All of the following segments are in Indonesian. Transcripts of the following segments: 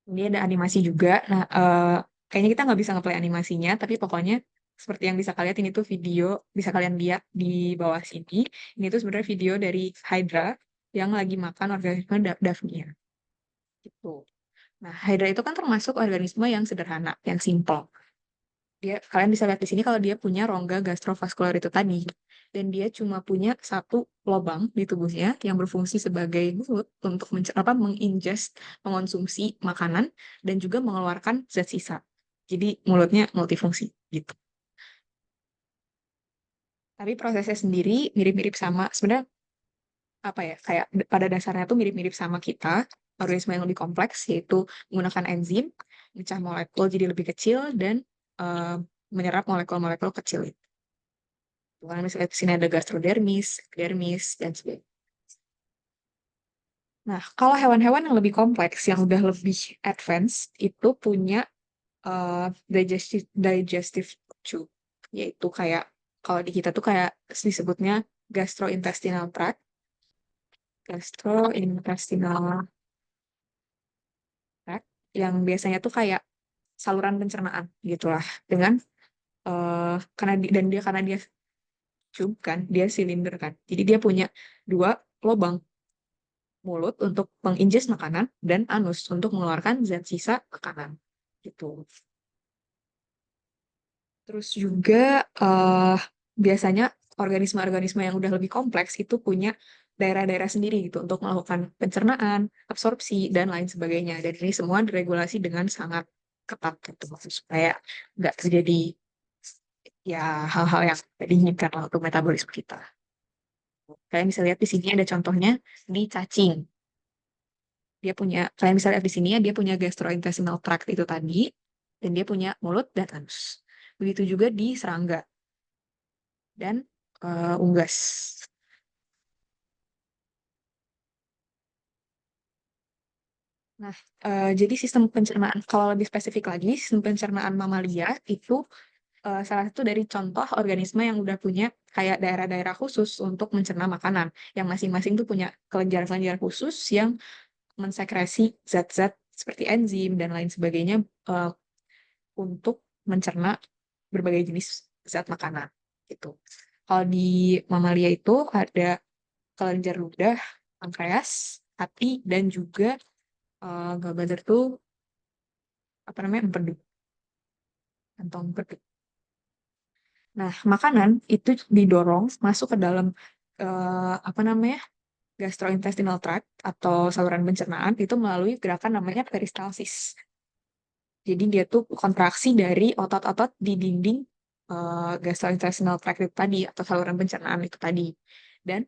Ini ada animasi juga. Nah, kayaknya kita nggak bisa ngeplay animasinya, tapi pokoknya seperti yang bisa kalian lihat ini tuh video, bisa kalian lihat di bawah sini. Ini tuh sebenarnya video dari Hydra yang lagi makan organisme Daphnia. Gitu. Nah, Hydra itu kan termasuk organisme yang sederhana, yang simple. Kalian bisa lihat di sini kalau dia punya rongga gastrovaskular itu tadi. Dan dia cuma punya satu lubang di tubuhnya yang berfungsi sebagai mulut untuk mengingest, mengonsumsi makanan, dan juga mengeluarkan zat sisa. Jadi mulutnya multifungsi gitu. Tapi prosesnya sendiri mirip-mirip sama, sebenarnya apa ya, kayak pada dasarnya tuh mirip-mirip sama kita, organisme yang lebih kompleks, yaitu menggunakan enzim, mecah molekul jadi lebih kecil, dan eh, menyerap molekul-molekul kecil. Kalian misalnya di sini ada gastrodermis, dermis, dan sebagainya. Nah, kalau hewan-hewan yang lebih kompleks, yang udah lebih advance, itu punya digestive tube, yaitu kayak, kalau di kita tuh kayak disebutnya gastrointestinal tract, gastrointestinal tract, yang biasanya tuh kayak saluran pencernaan gitulah, dengan karena dia tube kan, dia silinder kan, jadi dia punya dua lubang, mulut untuk mengingest makanan dan anus untuk mengeluarkan zat sisa makanan gitu. Terus juga biasanya organisme-organisme yang udah lebih kompleks itu punya daerah-daerah sendiri gitu untuk melakukan pencernaan, absorpsi dan lain sebagainya. Dan ini semua diregulasi dengan sangat ketat gitu supaya nggak terjadi ya hal-hal yang tidak diinginkan lah untuk metabolisme kita. Kalian bisa lihat di sini ada contohnya di cacing. Kalian bisa lihat di sini ya, dia punya gastrointestinal tract itu tadi, dan dia punya mulut dan anus. Begitu juga di serangga dan unggas. Nah, jadi sistem pencernaan, kalau lebih spesifik lagi, sistem pencernaan mamalia itu salah satu dari contoh organisme yang udah punya kayak daerah-daerah khusus untuk mencerna makanan, yang masing-masing tuh punya kelenjar-kelenjar khusus yang mensekresi zat-zat seperti enzim dan lain sebagainya eh, untuk mencerna berbagai jenis zat makanan gitu. Kalau di mamalia itu ada kelenjar ludah, pankreas, hati, dan juga gallbladder tuh apa namanya, empedu, kantong empedu. Nah, makanan itu didorong masuk ke dalam apa namanya, gastrointestinal tract atau saluran pencernaan itu melalui gerakan namanya peristalsis. Jadi dia tuh kontraksi dari otot-otot di dinding gastrointestinal tract itu tadi atau saluran pencernaan itu tadi. Dan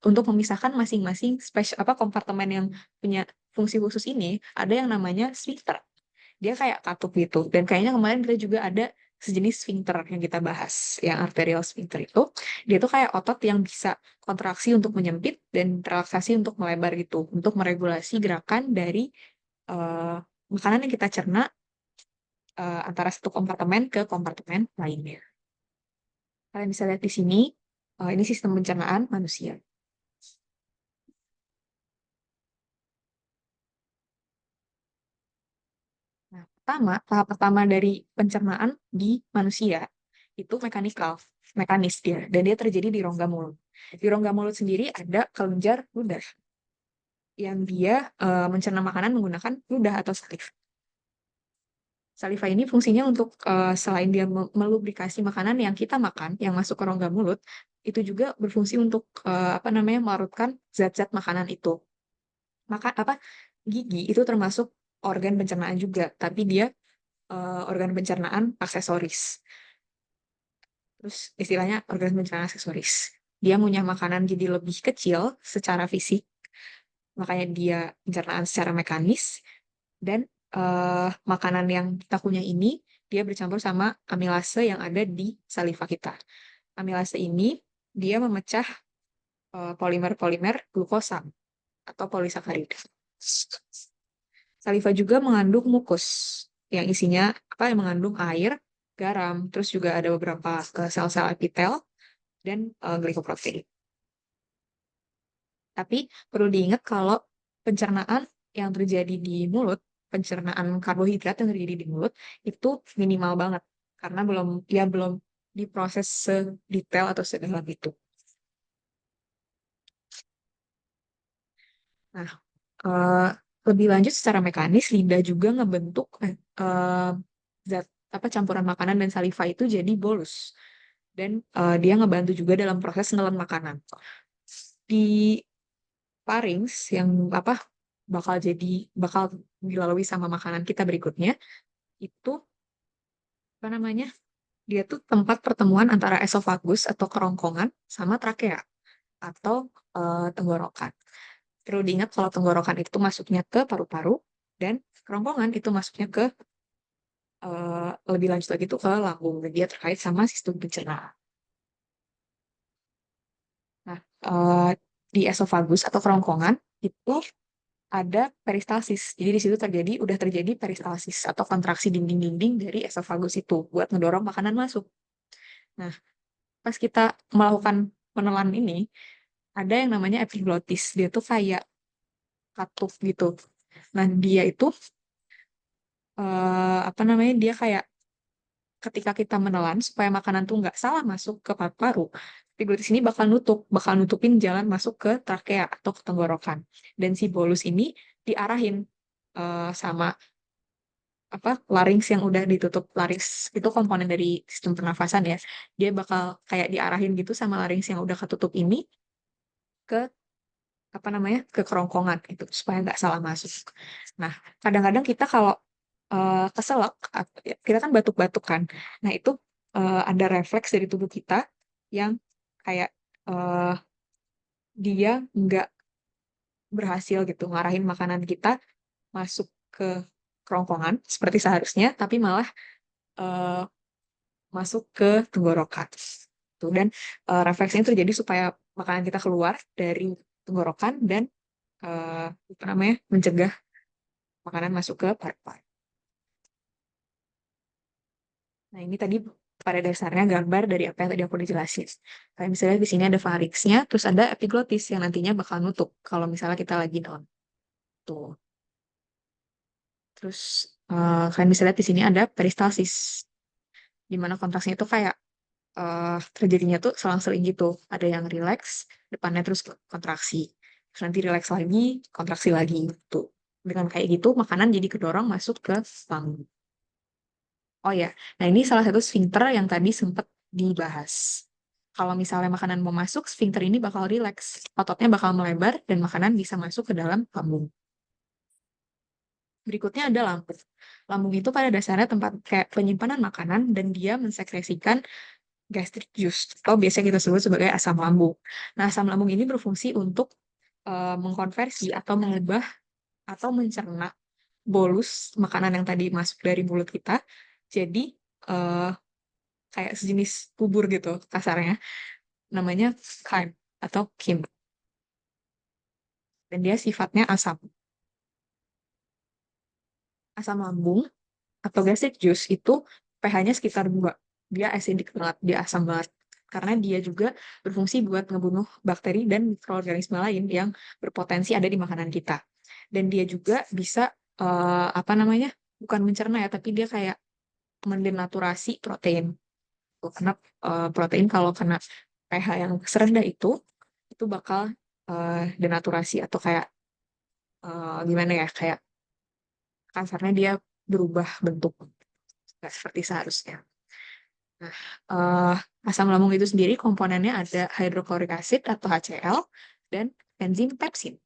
untuk memisahkan masing-masing kompartemen yang punya fungsi khusus ini, ada yang namanya sphincter. Dia kayak katup gitu. Dan kayaknya kemarin kita juga ada sejenis sphincter yang kita bahas, yang arterial sphincter itu. Dia tuh kayak otot yang bisa kontraksi untuk menyempit dan relaksasi untuk melebar gitu, untuk meregulasi gerakan dari eh, makanan yang kita cerna antara satu kompartemen ke kompartemen lainnya. Kalian bisa lihat di sini, ini sistem pencernaan manusia. Nah, tahap pertama dari pencernaan di manusia itu mekanis dia, dan dia terjadi di rongga mulut. Di rongga mulut sendiri ada kelenjar ludah yang dia mencerna makanan menggunakan ludah atau saliva. Saliva ini fungsinya untuk selain dia melubrikasi makanan yang kita makan, yang masuk ke rongga mulut, itu juga berfungsi untuk apa namanya, melarutkan zat-zat makanan itu. Apa, gigi itu termasuk organ pencernaan juga, tapi dia organ pencernaan aksesoris. Terus istilahnya organ pencernaan aksesoris. Dia punya makanan jadi lebih kecil secara fisik, makanya dia pencernaan secara mekanis, dan makanan yang kita punya ini dia bercampur sama amilase yang ada di saliva kita. Amilase ini dia memecah polimer-polimer glukosa atau polisakarida. Saliva juga mengandung mukus yang isinya apa, yang mengandung air, garam, terus juga ada beberapa sel-sel epitel dan glikoprotein. Tapi perlu diingat kalau pencernaan yang terjadi di mulut pencernaan karbohidrat yang terjadi di mulut itu minimal banget karena belum diproses sedetail atau sedalam itu. Nah, eh, lebih lanjut secara mekanis lidah juga ngebentuk zat apa campuran makanan dan saliva itu jadi bolus dan dia ngebantu juga dalam proses nelen makanan. Di pharynx yang apa bakal dilalui sama makanan kita berikutnya itu apa namanya? Dia tuh tempat pertemuan antara esofagus atau kerongkongan sama trakea atau tenggorokan. Perlu diingat kalau tenggorokan itu masuknya ke paru-paru dan kerongkongan itu masuknya ke lebih lanjut lagi tuh ke lambung dan dia terkait sama sistem pencernaan. Nah, di esofagus atau kerongkongan itu ada peristalsis. Jadi di situ udah terjadi peristalsis atau kontraksi dinding-dinding dari esofagus itu buat ngedorong makanan masuk. Nah, pas kita melakukan penelan ini, ada yang namanya epiglottis. Dia tuh kayak katup gitu. Nah, dia itu apa namanya? Dia kayak ketika kita menelan supaya makanan tuh nggak salah masuk ke paru-paru, epiglottis ini bakal nutupin jalan masuk ke trakea atau ke tenggorokan. Dan si bolus ini diarahin sama apa larynx yang udah ditutup. Larynx itu komponen dari sistem pernafasan ya. Dia bakal kayak diarahin gitu sama larynx yang udah ketutup ini ke apa namanya ke kerongkongan gitu supaya nggak salah masuk. Nah, kadang-kadang kita kalau keselak, ya, kita kan batuk-batuk kan. Nah, itu ada refleks dari tubuh kita yang kayak eh, dia nggak berhasil gitu ngarahin makanan kita masuk ke kerongkongan seperti seharusnya, tapi malah eh, masuk ke tenggorokan. Tuh, dan refleksnya terjadi supaya makanan kita keluar dari tenggorokan dan apa namanya mencegah makanan masuk ke paru-paru. Nah, ini tadi pada dasarnya gambar dari apa yang tadi aku udah jelasin. Kayak misalnya di sini ada farinksnya, terus ada epiglottis yang nantinya bakal nutup kalau misalnya kita lagi down. Tuh. Terus kalian bisa lihat di sini ada peristalsis, di mana kontraksinya itu kayak terjadinya tuh selang-seling gitu. Ada yang relax, depannya terus kontraksi. Terus nanti relax lagi, kontraksi lagi. Tuh. Dengan kayak gitu, makanan jadi kedorong masuk ke lambung. Oh ya, nah ini salah satu sphincter yang tadi sempat dibahas. Kalau misalnya makanan mau masuk, sphincter ini bakal rileks. Ototnya bakal melebar dan makanan bisa masuk ke dalam lambung. Berikutnya ada lambung. Lambung itu pada dasarnya tempat kayak penyimpanan makanan dan dia mensekresikan gastric juice atau biasa kita sebut sebagai asam lambung. Nah, asam lambung ini berfungsi untuk mengkonversi atau mengubah atau mencerna bolus makanan yang tadi masuk dari mulut kita jadi eh, kayak sejenis bubur gitu kasarnya namanya chyme atau kim dan dia sifatnya asam lambung atau gastric juice itu pH-nya sekitar 2. Dia acidic banget, dia asam banget. Karena dia juga berfungsi buat ngebunuh bakteri dan mikroorganisme lain yang berpotensi ada di makanan kita. Dan dia juga bisa apa namanya? Bukan mencerna ya, tapi dia kayak mendenaturasi protein. Karena protein kalau kena pH yang serendah itu bakal denaturasi atau kayak gimana ya? Kayak kasarnya dia berubah bentuk nggak seperti seharusnya. Nah, eh, asam lambung itu sendiri komponennya ada hydrochloric acid atau HCl dan enzim pepsin.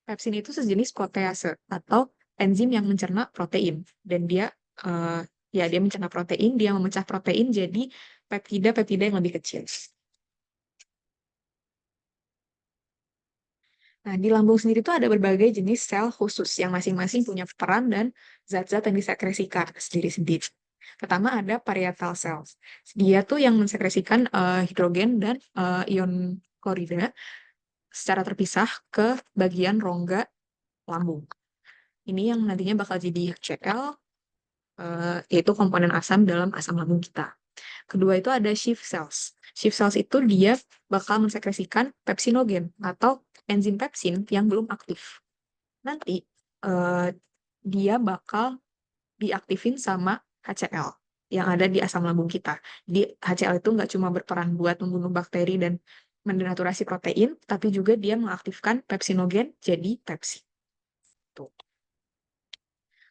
Pepsin itu sejenis protease atau enzim yang mencerna protein dan eh, dia mencerna protein, dia memecah protein jadi peptida-peptida yang lebih kecil. Nah, di lambung sendiri itu ada berbagai jenis sel khusus yang masing-masing punya peran dan zat-zat yang disekresikan sendiri-sendiri. Pertama ada parietal cells. Dia tuh yang mensekresikan hidrogen dan ion klorida secara terpisah ke bagian rongga lambung. Ini yang nantinya bakal jadi HCl, yaitu komponen asam dalam asam lambung kita. Kedua itu ada Schiff cells. Schiff cells itu dia bakal mensekresikan pepsinogen atau enzim pepsin yang belum aktif. Nanti eh, dia bakal diaktifin sama HCl yang ada di asam lambung kita. Di HCl itu nggak cuma berperan buat membunuh bakteri dan mendenaturasi protein, tapi juga dia mengaktifkan pepsinogen jadi Pepsi. Tuh.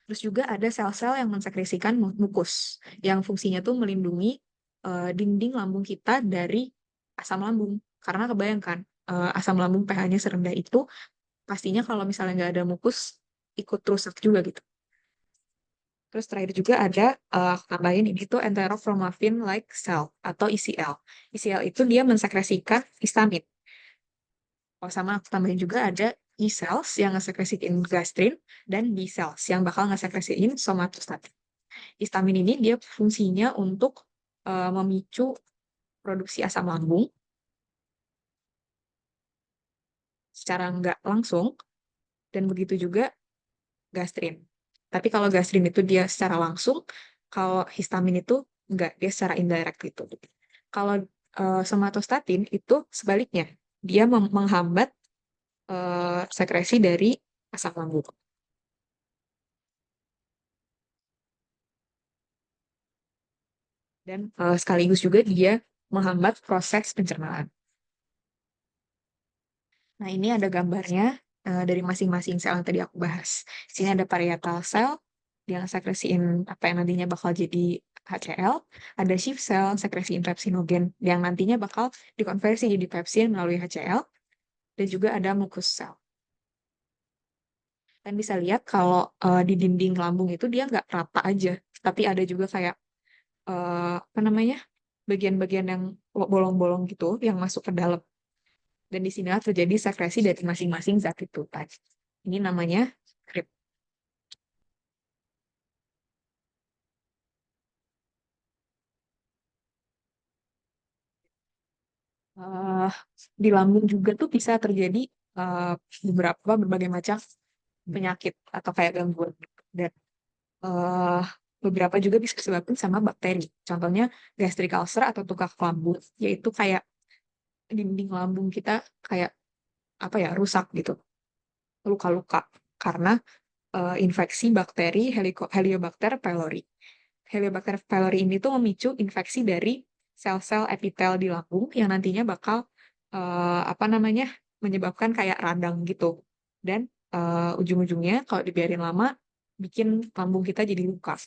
Terus juga ada sel-sel yang mensekresikan mukus, yang fungsinya tuh melindungi dinding lambung kita dari asam lambung. Karena kebayangkan, asam lambung pH-nya serendah itu, pastinya kalau misalnya nggak ada mukus, ikut rusak juga gitu. Terus terakhir juga ada, aku tambahin ini tuh enterochromaffin-like cell atau ECL. ECL itu dia mensekresikan histamin. Oh, sama aku tambahin juga ada E cells yang ngesekresiin gastrin dan B cells yang bakal ngesekresiin somatostatin. Histamin ini dia fungsinya untuk memicu produksi asam lambung secara nggak langsung dan begitu juga gastrin. Tapi kalau gastrin itu dia secara langsung, kalau histamin itu enggak, dia secara indirect gitu. Kalau somatostatin itu sebaliknya, dia menghambat sekresi dari asam lambung. Dan sekaligus juga dia menghambat proses pencernaan. Nah, ini ada gambarnya dari masing-masing sel yang tadi aku bahas. Di sini ada parietal cell yang sekresiin apa yang nantinya bakal jadi HCl, ada Schiff cell sekresiin pepsinogen yang nantinya bakal dikonversi jadi pepsin melalui HCl, dan juga ada mucus cell. Dan bisa lihat kalau di dinding lambung itu dia nggak rata aja, tapi ada juga kayak apa namanya bagian-bagian yang bolong-bolong gitu yang masuk ke dalam. Dan di sinilah terjadi sekresi dari masing-masing zat itu tadi. Ini namanya krip. Eh, di lambung juga tuh bisa terjadi eh, beberapa berbagai macam penyakit atau kayak gangguan. Dan eh, beberapa juga bisa disebabkan sama bakteri. Contohnya gastric ulcer atau tukak lambung, yaitu kayak dinding lambung kita kayak apa ya rusak gitu, luka-luka karena infeksi bakteri Helicobacter pylori. Helicobacter pylori ini tuh memicu infeksi dari sel-sel epitel di lambung yang nantinya bakal apa namanya menyebabkan kayak radang gitu. Dan ujung-ujungnya kalau dibiarin lama bikin lambung kita jadi luka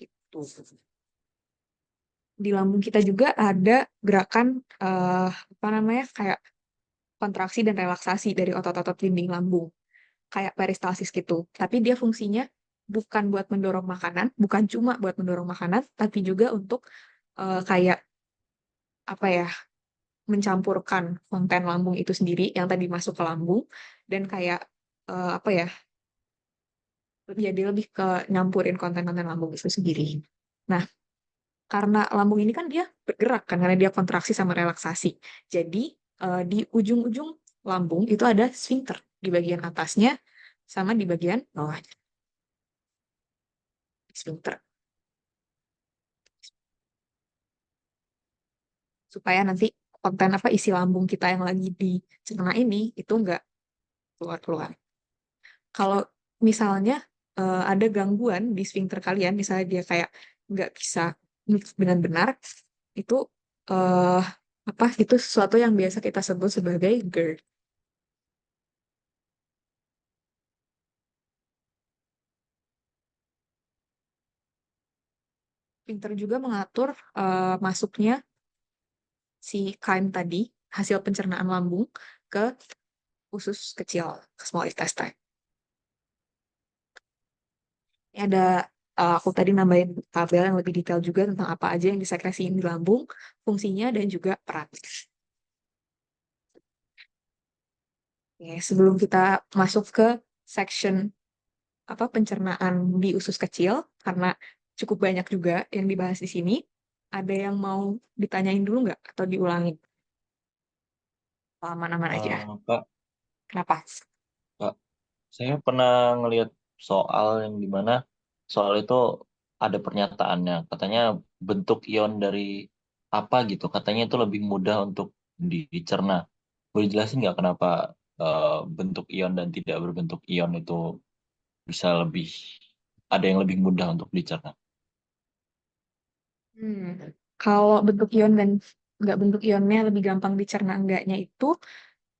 gitu. Di lambung kita juga ada gerakan apa namanya kayak kontraksi dan relaksasi dari otot-otot dinding lambung kayak peristalsis gitu. Tapi dia fungsinya bukan buat mendorong makanan, bukan cuma buat mendorong makanan, tapi juga untuk kayak apa ya, mencampurkan konten lambung itu sendiri yang tadi masuk ke lambung dan kayak apa ya, jadi lebih ke nyampurin konten-konten lambung itu sendiri. Nah, karena lambung ini kan dia bergerak kan, karena dia kontraksi sama relaksasi. Jadi di ujung-ujung lambung itu ada sphincter di bagian atasnya sama di bagian bawahnya. Sphincter. Supaya nanti konten apa isi lambung kita yang lagi dicerna ini itu nggak keluar-keluar. Kalau misalnya ada gangguan di sphincter kalian, misalnya dia kayak nggak bisa dengan benar, itu eh, apa itu sesuatu yang biasa kita sebut sebagai GERD. Sphincter juga mengatur masuknya si kain tadi, hasil pencernaan lambung ke usus kecil, ke small intestine. Ini ada aku tadi nambahin tabel yang lebih detail juga tentang apa aja yang disekresiin di lambung, fungsinya dan juga peran. Oke, sebelum kita masuk ke section apa pencernaan di usus kecil, karena cukup banyak juga yang dibahas di sini, ada yang mau ditanyain dulu nggak atau diulangin? Aman-aman aja. Kak, Kenapa? Kak, saya pernah ngelihat soal yang dimana soal itu ada pernyataannya, katanya bentuk ion dari apa gitu, katanya itu lebih mudah untuk dicerna. Boleh jelasin nggak kenapa bentuk ion dan tidak berbentuk ion itu bisa lebih ada yang lebih mudah untuk dicerna. Kalau bentuk ion dan nggak bentuk ionnya lebih gampang dicerna enggaknya itu,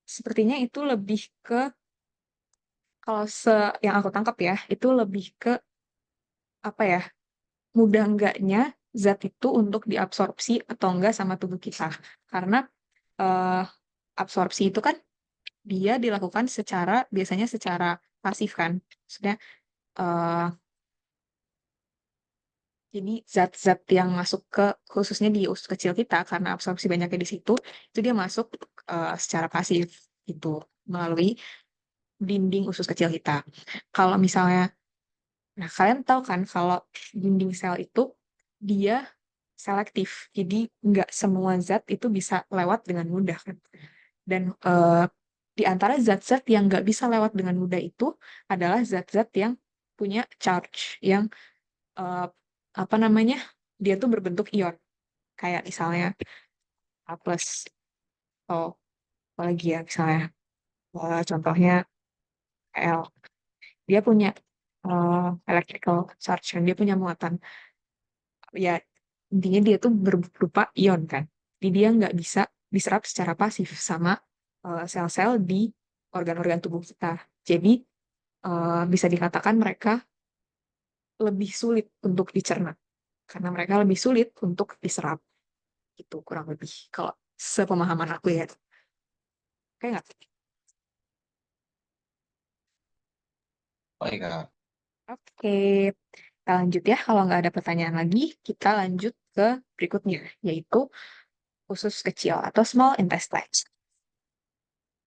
sepertinya itu lebih ke, kalau yang aku tangkap ya, itu lebih ke apa ya, mudah enggaknya zat itu untuk diabsorpsi atau enggak sama tubuh kita. Karena eh, absorpsi itu kan dia dilakukan biasanya secara pasif kan. Maksudnya, eh, jadi zat-zat yang masuk ke, khususnya di usus kecil kita, karena absorpsi banyaknya di situ, itu dia masuk secara pasif gitu, melalui dinding usus kecil kita. Kalau misalnya, nah kalian tahu kan kalau dinding sel itu dia selektif, jadi nggak semua zat itu bisa lewat dengan mudah kan. Dan di antara zat-zat yang nggak bisa lewat dengan mudah itu adalah zat-zat yang punya charge, yang eh, apa namanya, dia tuh berbentuk ion, kayak misalnya A plus, atau apalagi ya misalnya, contohnya L, dia punya electrical charge, kan dia punya muatan, ya intinya dia tuh berupa ion kan. Jadi dia nggak bisa diserap secara pasif sama sel-sel di organ-organ tubuh kita. Jadi bisa dikatakan mereka lebih sulit untuk dicerna karena mereka lebih sulit untuk diserap. Itu kurang lebih kalau sepemahaman aku ya. Oke nggak? Baik, Kak. Oke, kita lanjut ya. Kalau nggak ada pertanyaan lagi, kita lanjut ke berikutnya, yaitu usus kecil atau small intestine.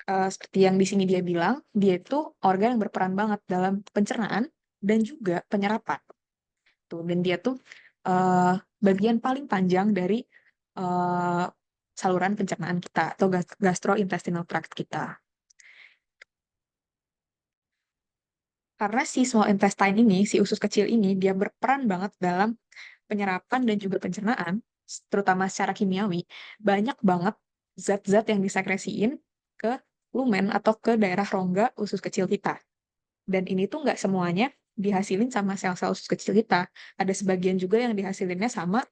Seperti yang di sini dia bilang, dia itu organ yang berperan banget dalam pencernaan dan juga penyerapan. Tuh, dan dia tuh eh, bagian paling panjang dari eh, saluran pencernaan kita atau gastrointestinal tract kita. Karena si small intestine ini, si usus kecil ini, dia berperan banget dalam penyerapan dan juga pencernaan, terutama secara kimiawi, banyak banget zat-zat yang disekresiin ke lumen atau ke daerah rongga usus kecil kita. Dan ini tuh nggak semuanya dihasilin sama sel-sel usus kecil kita. Ada sebagian juga yang dihasilinnya sama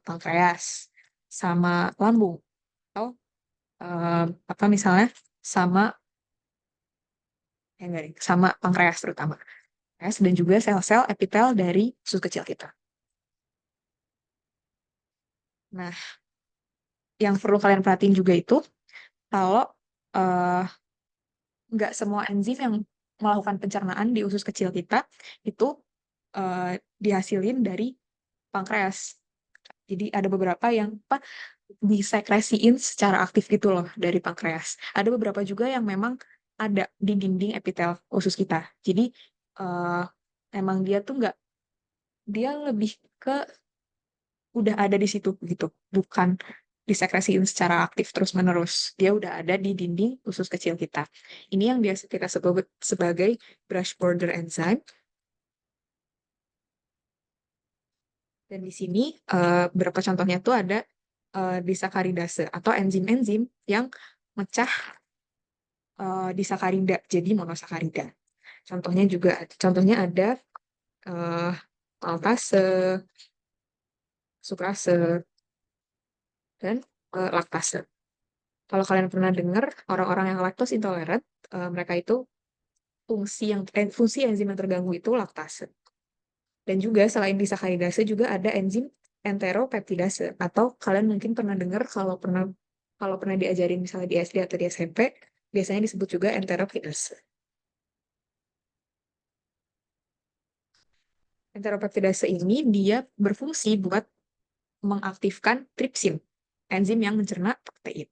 pankreas, sama lambung, atau apa misalnya sama, ya enggak deh, sama pankreas terutama. Pankreas dan juga sel-sel epitel dari usus kecil kita. Nah, yang perlu kalian perhatiin juga itu kalau eh, nggak semua enzim yang melakukan pencernaan di usus kecil kita itu dihasilin dari pankreas. Jadi ada beberapa yang apa, disekresiin secara aktif gitu loh dari pankreas. Ada beberapa juga yang memang ada di dinding epitel usus kita. Jadi eh, emang dia tuh nggak, dia lebih ke udah ada di situ gitu, bukan disekresiin secara aktif terus-menerus. Dia udah ada di dinding usus kecil kita. Ini yang biasa kita sebut sebagai brush border enzyme. Dan di sini beberapa contohnya tuh ada disakaridase atau enzim-enzim yang mecah disakarida jadi monosakarida. Contohnya ada eh, maltase, sukrase, dan laktase. Kalau kalian pernah dengar orang-orang yang laktos intoleran, mereka itu fungsi enzim yang terganggu itu laktase. Dan juga selain disakaridase juga ada enzim enteropeptidase, atau kalian mungkin pernah dengar, kalau pernah diajarin misalnya di SD atau di SMP, biasanya disebut juga enteropeptidase. Enteropeptidase ini dia berfungsi buat mengaktifkan tripsin, enzim yang mencerna protein.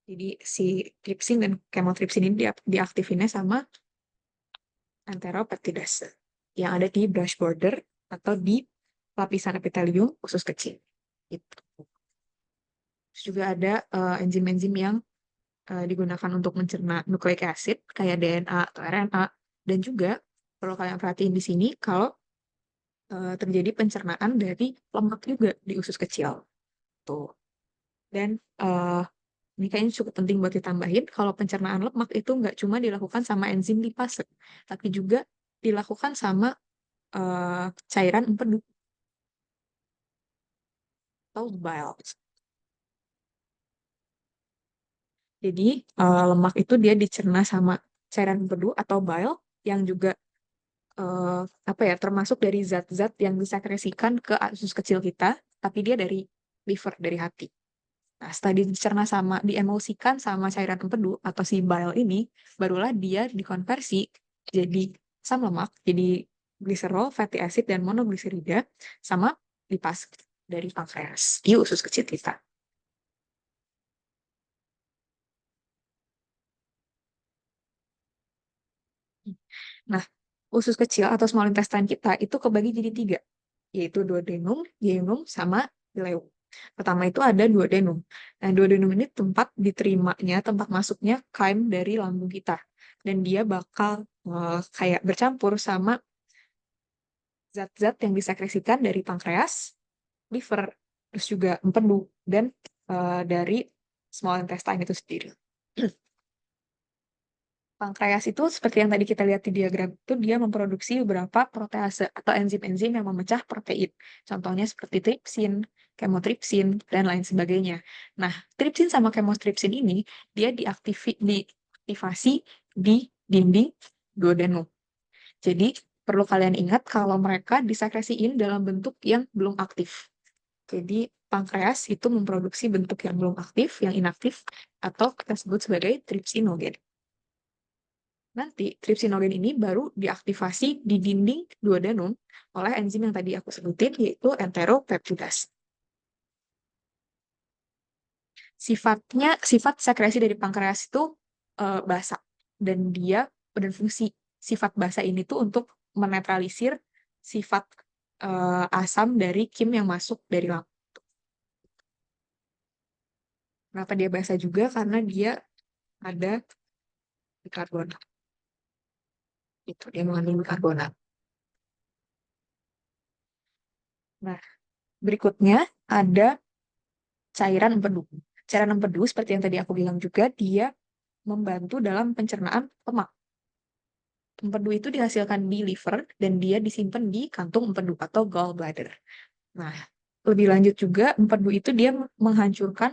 Jadi si tripsin dan kemotripsin ini diaktifinnya sama enteropeptidase yang ada di brush border atau di lapisan epitelium usus kecil. Itu. Terus juga ada enzim-enzim yang digunakan untuk mencerna nucleic acid kayak DNA atau RNA, dan juga kalau kalian perhatiin di sini kalau terjadi pencernaan dari lemak juga di usus kecil tuh. Dan Ini kayaknya cukup penting buat ditambahin, kalau pencernaan lemak itu nggak cuma dilakukan sama enzim lipase, tapi juga dilakukan sama cairan empedu atau bile. Jadi lemak itu dia dicerna sama cairan empedu atau bile yang juga eh, apa ya, termasuk dari zat-zat yang disekresikan ke usus kecil kita, tapi dia dari liver, dari hati. Nah, setelah dicerna sama, diemulsikan sama cairan empedu atau si bile ini, barulah dia dikonversi jadi asam lemak, jadi gliserol, fatty acid, dan monogliserida, sama lipas dari pankreas di usus kecil kita. Nah, usus kecil atau small intestine kita itu kebagi jadi tiga, yaitu duodenum, jejunum, sama ileum. Pertama itu ada duodenum. Nah, duodenum ini tempat diterimanya, tempat masuknya kain dari lambung kita. Dan dia bakal kayak bercampur sama zat-zat yang disekresikan dari pankreas, liver, terus juga empedu, dan dari small intestine itu sendiri. Pankreas itu seperti yang tadi kita lihat di diagram itu dia memproduksi beberapa protease atau enzim-enzim yang memecah protein. Contohnya seperti tripsin, kemotripsin, dan lain sebagainya. Nah, tripsin sama kemotripsin ini dia diaktifasi di dinding duodenum. Jadi, perlu kalian ingat kalau mereka disekresiin dalam bentuk yang belum aktif. Jadi, pankreas itu memproduksi bentuk yang belum aktif, yang inaktif, atau kita sebut sebagai tripsinogen. Nanti tripsinogen ini baru diaktifasi di dinding duodenum oleh enzim yang tadi aku sebutin, yaitu enteropeptidase. Sifat sekresi dari pankreas itu basa, dan fungsi sifat basa ini tuh untuk menetralisir sifat asam dari kim yang masuk dari lambung. Kenapa dia basa juga? Karena dia ada bikarbonat. Itu dia mengandung bikarbonat. Nah, berikutnya ada cairan empedu. Cairan empedu seperti yang tadi aku bilang juga, dia membantu dalam pencernaan lemak. Empedu itu dihasilkan di liver dan dia disimpan di kantung empedu atau gallbladder. Nah, lebih lanjut juga, empedu itu dia menghancurkan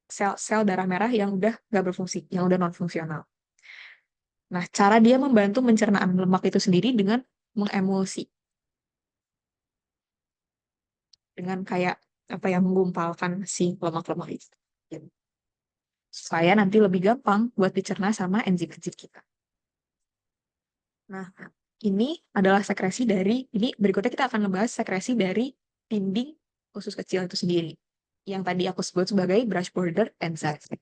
sel-sel darah merah yang udah nggak berfungsi, yang udah non-fungsional. Nah, cara dia membantu pencernaan lemak itu sendiri dengan mengemulsi, dengan kayak apa yang menggumpalkan si lemak-lemak itu. Supaya nanti lebih gampang buat dicerna sama enzim-enzim kita. Nah, ini adalah sekresi dari, ini berikutnya kita akan membahas sekresi dari dinding usus kecil itu sendiri. Yang tadi aku sebut sebagai brush border enzyme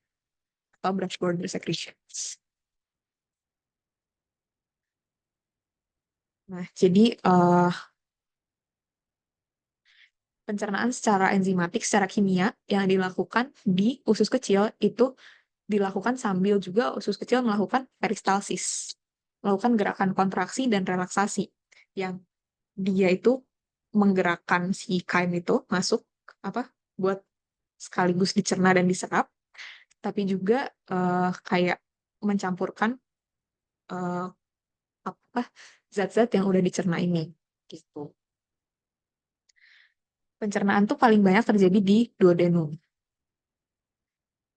atau brush border secretions. Nah, jadi pencernaan secara enzimatik, secara kimia yang dilakukan di usus kecil itu dilakukan sambil juga usus kecil melakukan peristalsis, melakukan gerakan kontraksi dan relaksasi, yang dia itu menggerakkan si kain itu masuk apa buat sekaligus dicerna dan diserap, tapi juga kayak mencampurkan eh, apa zat-zat yang udah dicerna ini gitu. Pencernaan tuh paling banyak terjadi di duodenum.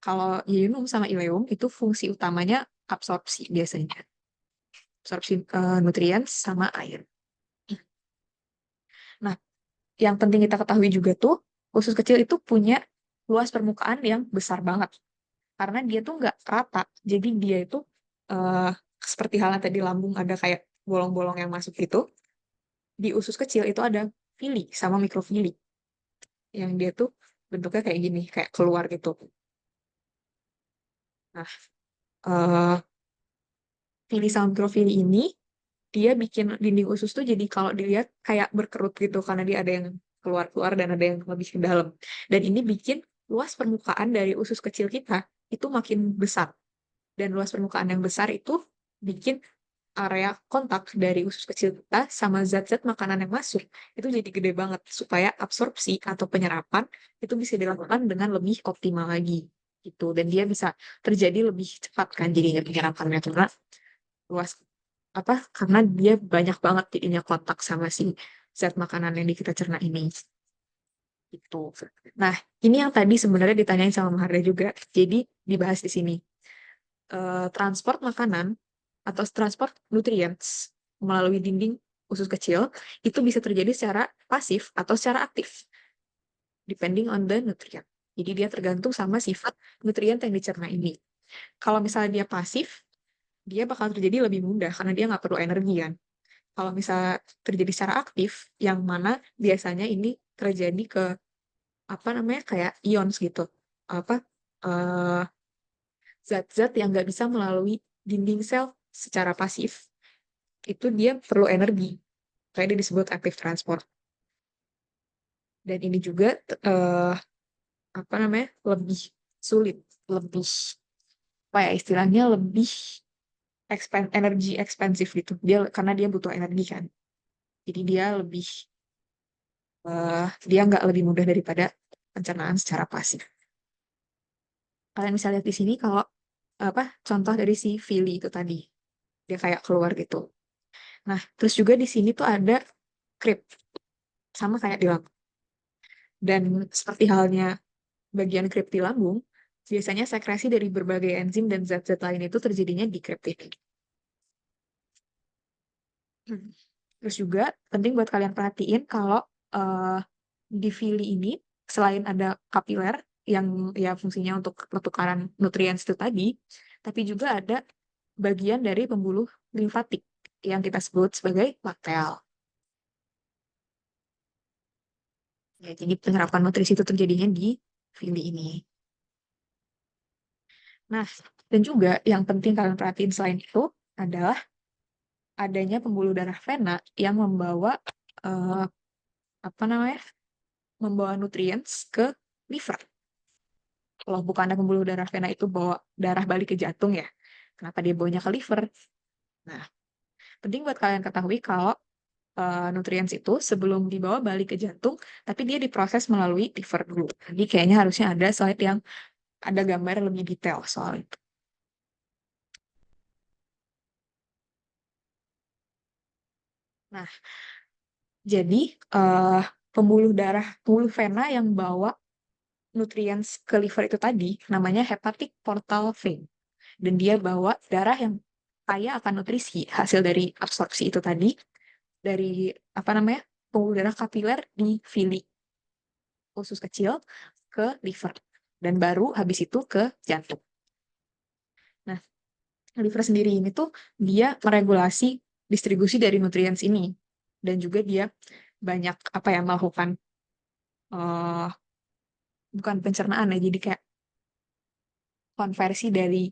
Kalau jejunum sama ileum itu fungsi utamanya absorpsi biasanya. Absorpsi nutrien sama air. Nah, yang penting kita ketahui juga tuh, usus kecil itu punya luas permukaan yang besar banget. Karena dia tuh nggak rata. Jadi dia itu eh, seperti halnya tadi lambung ada kayak bolong-bolong yang masuk gitu. Di usus kecil itu ada villi sama mikrofili. Yang dia tuh bentuknya kayak gini, kayak keluar gitu. Nah, eh villi sama mikrofili ini dia bikin dinding usus tuh jadi kalau dilihat kayak berkerut gitu karena dia ada yang keluar-keluar dan ada yang lebih ke dalam. Dan ini bikin luas permukaan dari usus kecil kita itu makin besar. Dan luas permukaan yang besar itu bikin area kontak dari usus kecil kita sama zat-zat makanan yang masuk itu jadi gede banget supaya absorpsi atau penyerapan itu bisa dilakukan dengan lebih optimal lagi gitu. Dan dia bisa terjadi lebih cepat kan jadinya penyerapannya karena luas apa karena dia banyak banget jadinya kontak sama si zat makanan yang di kita cerna ini gitu. Nah, ini yang tadi sebenarnya ditanyain sama Maharda juga. Jadi dibahas di sini. Transport makanan atau transport nutrients melalui dinding usus kecil itu bisa terjadi secara pasif atau secara aktif, depending on the nutrient. Jadi dia tergantung sama sifat nutrien yang dicerna ini. Kalau misalnya dia pasif, dia bakal terjadi lebih mudah karena dia nggak perlu energi kan. Kalau misalnya terjadi secara aktif, yang mana biasanya ini terjadi ke apa namanya kayak ions gitu, apa eh, zat-zat yang nggak bisa melalui dinding sel secara pasif, itu dia perlu energi. Kayak dia disebut active transport. Dan ini juga apa namanya lebih sulit, lebih apa ya istilahnya lebih energi ekspensif gitu. Dia karena dia butuh energi kan. Jadi dia nggak lebih mudah daripada pencernaan secara pasif. Kalian bisa lihat di sini kalau apa contoh dari si Fili itu tadi. Dia kayak keluar gitu. Nah, terus juga di sini tuh ada krip sama kayak di lambung. Dan seperti halnya bagian krip di lambung, biasanya sekresi dari berbagai enzim dan zat-zat lain itu terjadinya di krip ini. Terus juga penting buat kalian perhatiin kalau eh, di Fili ini selain ada kapiler yang ya fungsinya untuk pertukaran nutrien itu tadi, tapi juga ada bagian dari pembuluh limfatik yang kita sebut sebagai lakteal. Ya, jadi penyerapan nutrisi itu terjadinya di Fili ini. Nah, dan juga yang penting kalian perhatiin selain itu adalah adanya pembuluh darah vena yang membawa eh, apa namanya? Membawa nutriens ke liver. Kalau bukannya pembuluh darah vena itu bawa darah balik ke jantung ya, kenapa dia bawanya ke liver? Nah, penting buat kalian ketahui kalau nutriens itu sebelum dibawa balik ke jantung, tapi dia diproses melalui liver dulu. Jadi kayaknya harusnya ada slide yang ada gambar lebih detail soal itu. Nah, jadi eh, pembuluh vena yang bawa nutriens ke liver itu tadi namanya hepatic portal vein. Dan dia bawa darah yang kaya akan nutrisi hasil dari absorpsi itu tadi dari apa namanya pembuluh darah kapiler di villi usus kecil ke liver dan baru habis itu ke jantung. Nah, liver sendiri ini tuh dia meregulasi distribusi dari nutriens ini dan juga dia banyak apa ya melakukan eh, bukan pencernaan ya jadi kayak konversi dari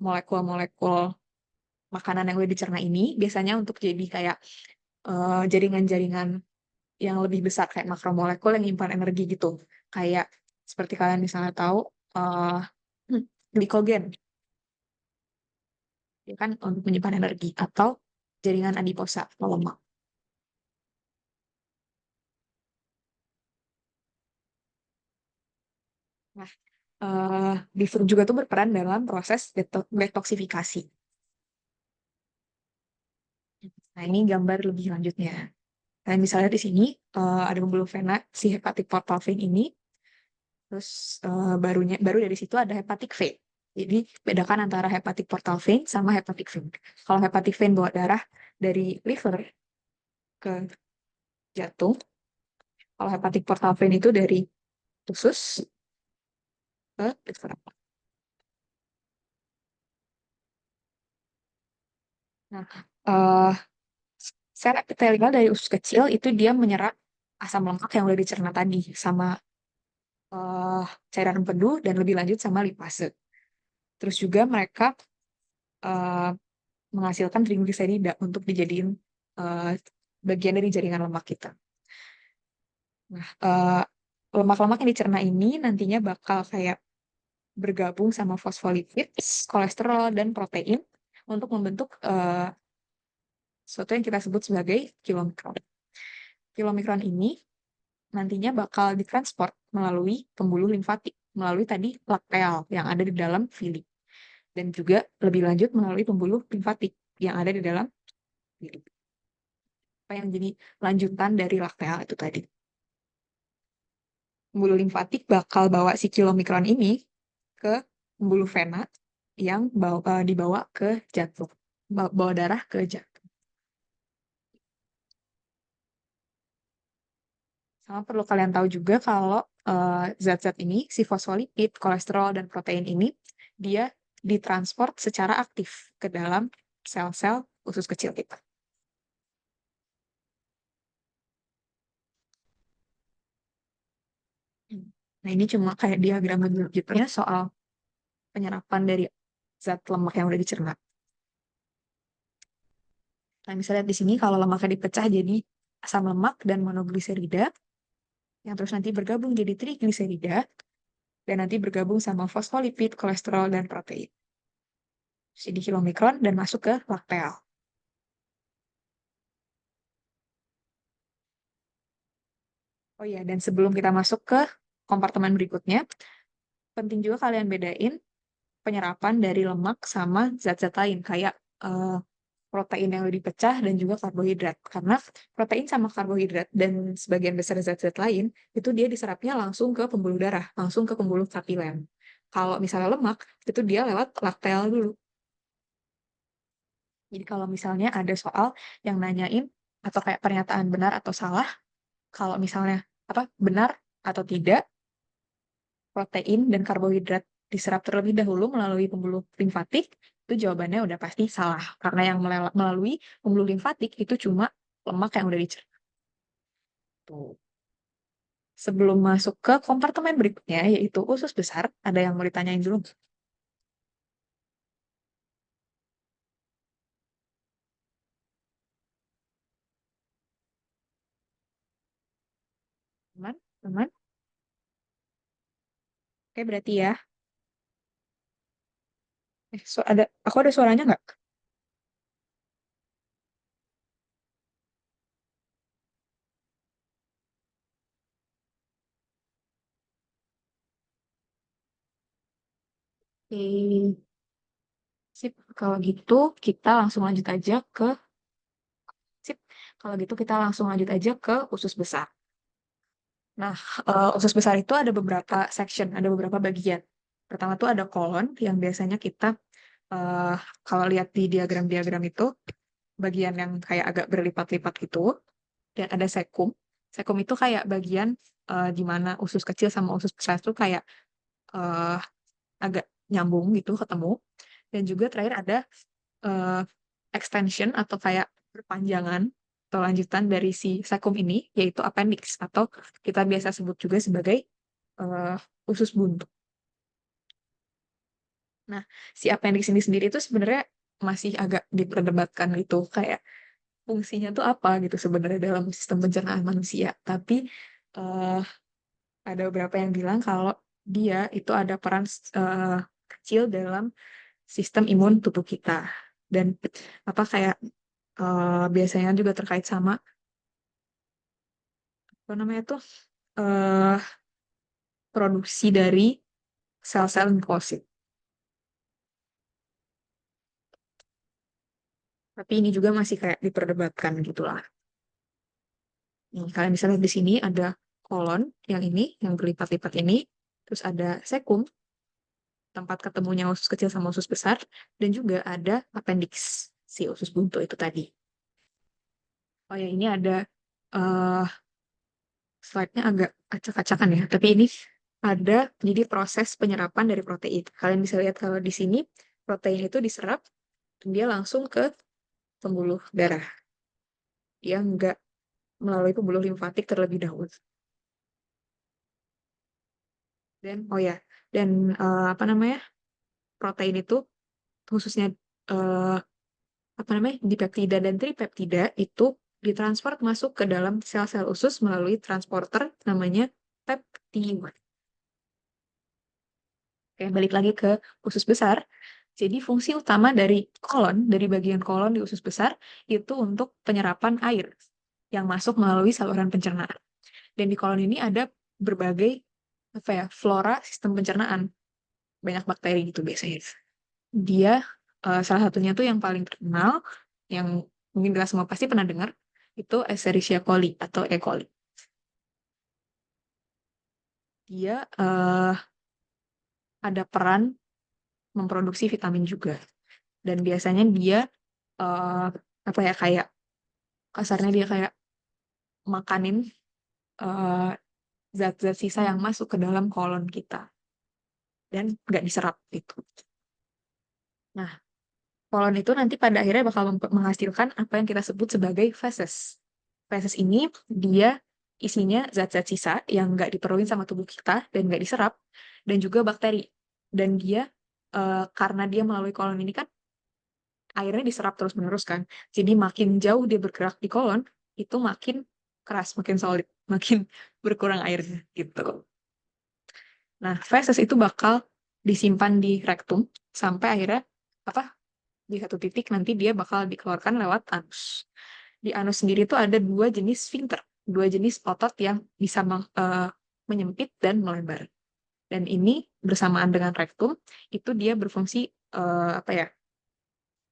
molekul-molekul makanan yang udah dicerna ini biasanya untuk jadi kayak jaringan-jaringan yang lebih besar kayak makromolekul yang nyimpan energi gitu. Kayak seperti kalian misalnya tahu uh, glikogen, ya kan untuk menyimpan energi atau jaringan adiposa atau lemak. Nah, liver juga tuh berperan dalam proses detoksifikasi. Nah, ini gambar lebih lanjutnya. Kalian bisa lihat di sini ada pembuluh vena si hepatic portal vein ini. Terus baru dari situ ada hepatic vein. Jadi bedakan antara hepatic portal vein sama hepatic vein. Kalau hepatic vein bawa darah dari liver ke jantung, kalau hepatic portal vein itu dari usus ke liver. Nah, eh secara epitelial dari usus kecil itu dia menyerap asam lemak yang udah dicerna tadi sama eh, cairan empedu dan lebih lanjut sama lipase. Terus juga mereka eh, menghasilkan trigliserida untuk dijadiin eh, bagian dari jaringan lemak kita. Nah, lemak-lemak yang dicerna ini nantinya bakal kayak bergabung sama fosfolipids, kolesterol, dan protein untuk membentuk sesuatu yang kita sebut sebagai kilomikron. Kilomikron ini nantinya bakal ditransport melalui pembuluh limfatik melalui tadi lakteal yang ada di dalam vili. Dan juga lebih lanjut melalui pembuluh limfatik yang ada di dalam vili. Apa yang jadi lanjutan dari lakteal itu tadi. Pembuluh limfatik bakal bawa si kilomikron ini ke pembuluh vena yang dibawa ke jantung. Bawa darah ke jantung. Sama perlu kalian tahu juga kalau zat-zat ini, si fosfolipid, kolesterol, dan protein ini, dia ditransport secara aktif ke dalam sel-sel usus kecil kita. Nah, ini cuma kayak diagram lanjutnya soal penyerapan dari zat lemak yang udah dicerna. Nah, misalnya di sini kalau lemaknya dipecah jadi asam lemak dan monogliserida, yang terus nanti bergabung jadi trigliserida, dan nanti bergabung sama fosfolipid, kolesterol, dan protein. Jadi kilomikron dan masuk ke lakteal. Oh iya, dan sebelum kita masuk ke kompartemen berikutnya, penting juga kalian bedain penyerapan dari lemak sama zat-zat lain, kayak eh, protein yang lebih pecah dan juga karbohidrat. Karena protein sama karbohidrat dan sebagian besar zat-zat lain, itu dia diserapnya langsung ke pembuluh darah, langsung ke pembuluh kapiler. Kalau misalnya lemak, itu dia lewat lakteal dulu. Jadi kalau misalnya ada soal yang nanyain, atau kayak pernyataan benar atau salah, kalau misalnya apa benar atau tidak, protein dan karbohidrat diserap terlebih dahulu melalui pembuluh limfatik, itu jawabannya udah pasti salah. Karena yang melalui pembuluh limfatik itu cuma lemak yang udah dicerna. Tuh. Sebelum masuk ke kompartemen berikutnya, yaitu usus besar, ada yang mau ditanyain dulu? Teman? Teman? Oke, berarti ya. Aku ada suaranya nggak? Oke, sip. Kalau gitu, kita langsung lanjut aja ke sip. Kalau gitu, kita langsung lanjut aja ke usus besar. Nah, usus besar itu ada beberapa section, ada beberapa bagian. Pertama tuh ada kolon yang biasanya kita eh, kalau lihat di diagram-diagram itu bagian yang kayak agak berlipat-lipat gitu. Dan ada sekum. Sekum itu kayak bagian di mana usus kecil sama usus besar tuh kayak eh, agak nyambung gitu ketemu. Dan juga terakhir ada eh, extension atau kayak perpanjangan atau lanjutan dari si sekum ini, yaitu appendix atau kita biasa sebut juga sebagai eh, usus buntu. Nah, si appendix ini sendiri itu sebenarnya masih agak diperdebatkan gitu, kayak fungsinya tuh apa gitu sebenarnya dalam sistem pencernaan manusia. Tapi eh, ada beberapa yang bilang kalau dia itu ada peran eh, kecil dalam sistem imun tubuh kita. Dan apa kayak biasanya juga terkait sama apa namanya tuh eh, produksi dari sel-sel limfosit. Tapi ini juga masih kayak diperdebatkan gitulah. Nih, kalian bisa lihat di sini ada kolon yang ini, yang berlipat-lipat ini, terus ada sekum, tempat ketemunya usus kecil sama usus besar, dan juga ada appendix, si usus buntu itu tadi. Oh ya, ini ada eh slide-nya agak acak-acakan ya, tapi ini ada jadi proses penyerapan dari protein. Kalian bisa lihat kalau di sini protein itu diserap, dan dia langsung ke pembuluh darah. Dia nggak melalui pembuluh limfatik terlebih dahulu. Dan oh ya, dan apa namanya protein itu khususnya eh, apa namanya dipeptida dan tripeptida itu ditransfer masuk ke dalam sel-sel usus melalui transporter namanya peptid. Oke, balik lagi ke usus besar. Jadi fungsi utama dari kolon, dari bagian kolon di usus besar, itu untuk penyerapan air yang masuk melalui saluran pencernaan. Dan di kolon ini ada berbagai apa ya, flora sistem pencernaan, banyak bakteri gitu biasanya. Dia salah satunya tuh yang paling terkenal, yang mungkin kita semua pasti pernah dengar, itu Escherichia coli atau E. coli. Dia ada peran memproduksi vitamin juga. Dan biasanya dia eh, apa ya, kayak kasarnya dia kayak makanin eh, zat-zat sisa yang masuk ke dalam kolon kita dan nggak diserap gitu. Nah, kolon itu nanti pada akhirnya bakal menghasilkan apa yang kita sebut sebagai feses. Feses ini dia isinya zat-zat sisa yang nggak diperluin sama tubuh kita dan nggak diserap, dan juga bakteri. Dan dia karena dia melalui kolon ini kan airnya diserap terus-menerus kan. Jadi makin jauh dia bergerak di kolon, itu makin keras, makin solid, makin berkurang airnya gitu. Nah, feses itu bakal disimpan di rektum sampai akhirnya apa, di satu titik nanti dia bakal dikeluarkan lewat anus. Di anus sendiri itu ada dua jenis sphincter, dua jenis otot yang bisa menyempit dan melebar. Dan ini bersamaan dengan rektum itu dia berfungsi apa ya,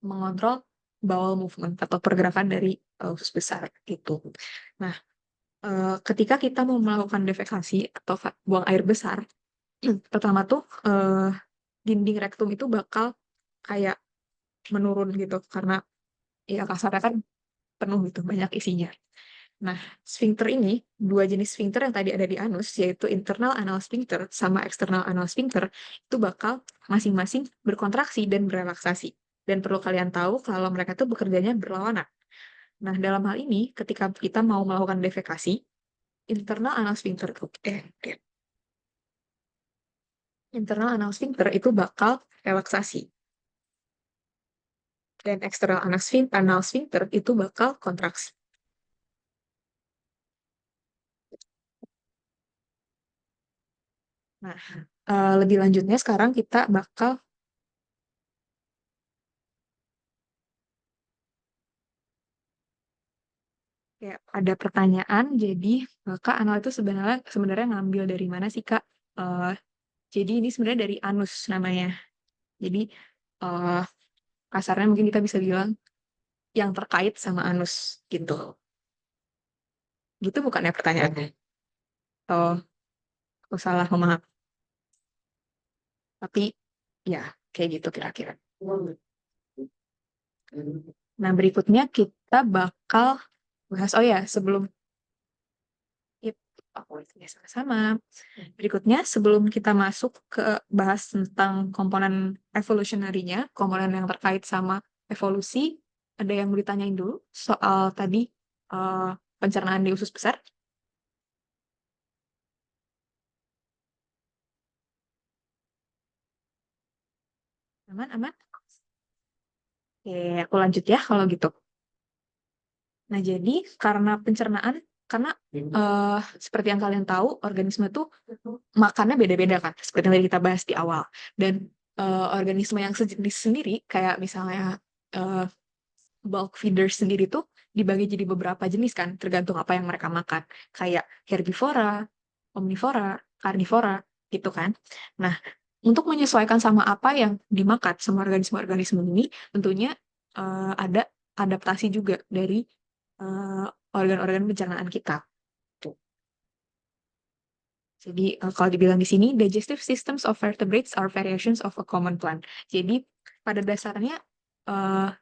mengontrol bowel movement atau pergerakan dari usus besar gitu. Nah, ketika kita mau melakukan defekasi atau buang air besar, pertama tuh dinding rektum itu bakal kayak menurun gitu karena ya kasarnya kan penuh gitu, banyak isinya. Nah, sphincter ini, dua jenis sphincter yang tadi ada di anus, yaitu internal anal sphincter sama external anal sphincter, itu bakal masing-masing berkontraksi dan berelaksasi. Dan perlu kalian tahu kalau mereka tuh bekerjanya berlawanan. Nah, dalam hal ini, ketika kita mau melakukan defekasi, internal anal sphincter, internal anal sphincter itu bakal relaksasi. Dan eksternal anal sphincter itu bakal kontraksi. Nah, lebih lanjutnya sekarang kita bakal kayak ada pertanyaan, jadi Kak, anal itu sebenarnya sebenarnya ngambil dari mana sih Kak? Eh, jadi ini sebenarnya dari anus namanya. Jadi eh, kasarnya mungkin kita bisa bilang yang terkait sama anus gitu. Gitu bukannya pertanyaannya? Oh, aku salah memahami. Tapi ya kayak gitu kira-kira. Nah, berikutnya kita bakal bahas, oh ya, sebelum Yep, aku ya sama-sama. Berikutnya, sebelum kita masuk ke bahas tentang komponen evolutionary-nya, komponen yang terkait sama evolusi, ada yang mau ditanyain dulu soal tadi eh, pencernaan di usus besar? Aman, aman? Oke, aku lanjut ya kalau gitu. Nah, jadi karena pencernaan, karena seperti yang kalian tahu, organisme itu makannya beda-beda kan, seperti yang tadi kita bahas di awal. Dan organisme yang sejenis sendiri, kayak misalnya eh, bulk feeders sendiri tuh dibagi jadi beberapa jenis kan, tergantung apa yang mereka makan. Kayak herbivora, omnivora, karnivora, gitu kan. Nah, untuk menyesuaikan sama apa yang dimakan sama organisme-organisme ini, tentunya ada adaptasi juga dari eh, organ-organ pencernaan kita. Tuh. Jadi, kalau dibilang di sini, digestive systems of vertebrates are variations of a common plant. Jadi, pada dasarnya,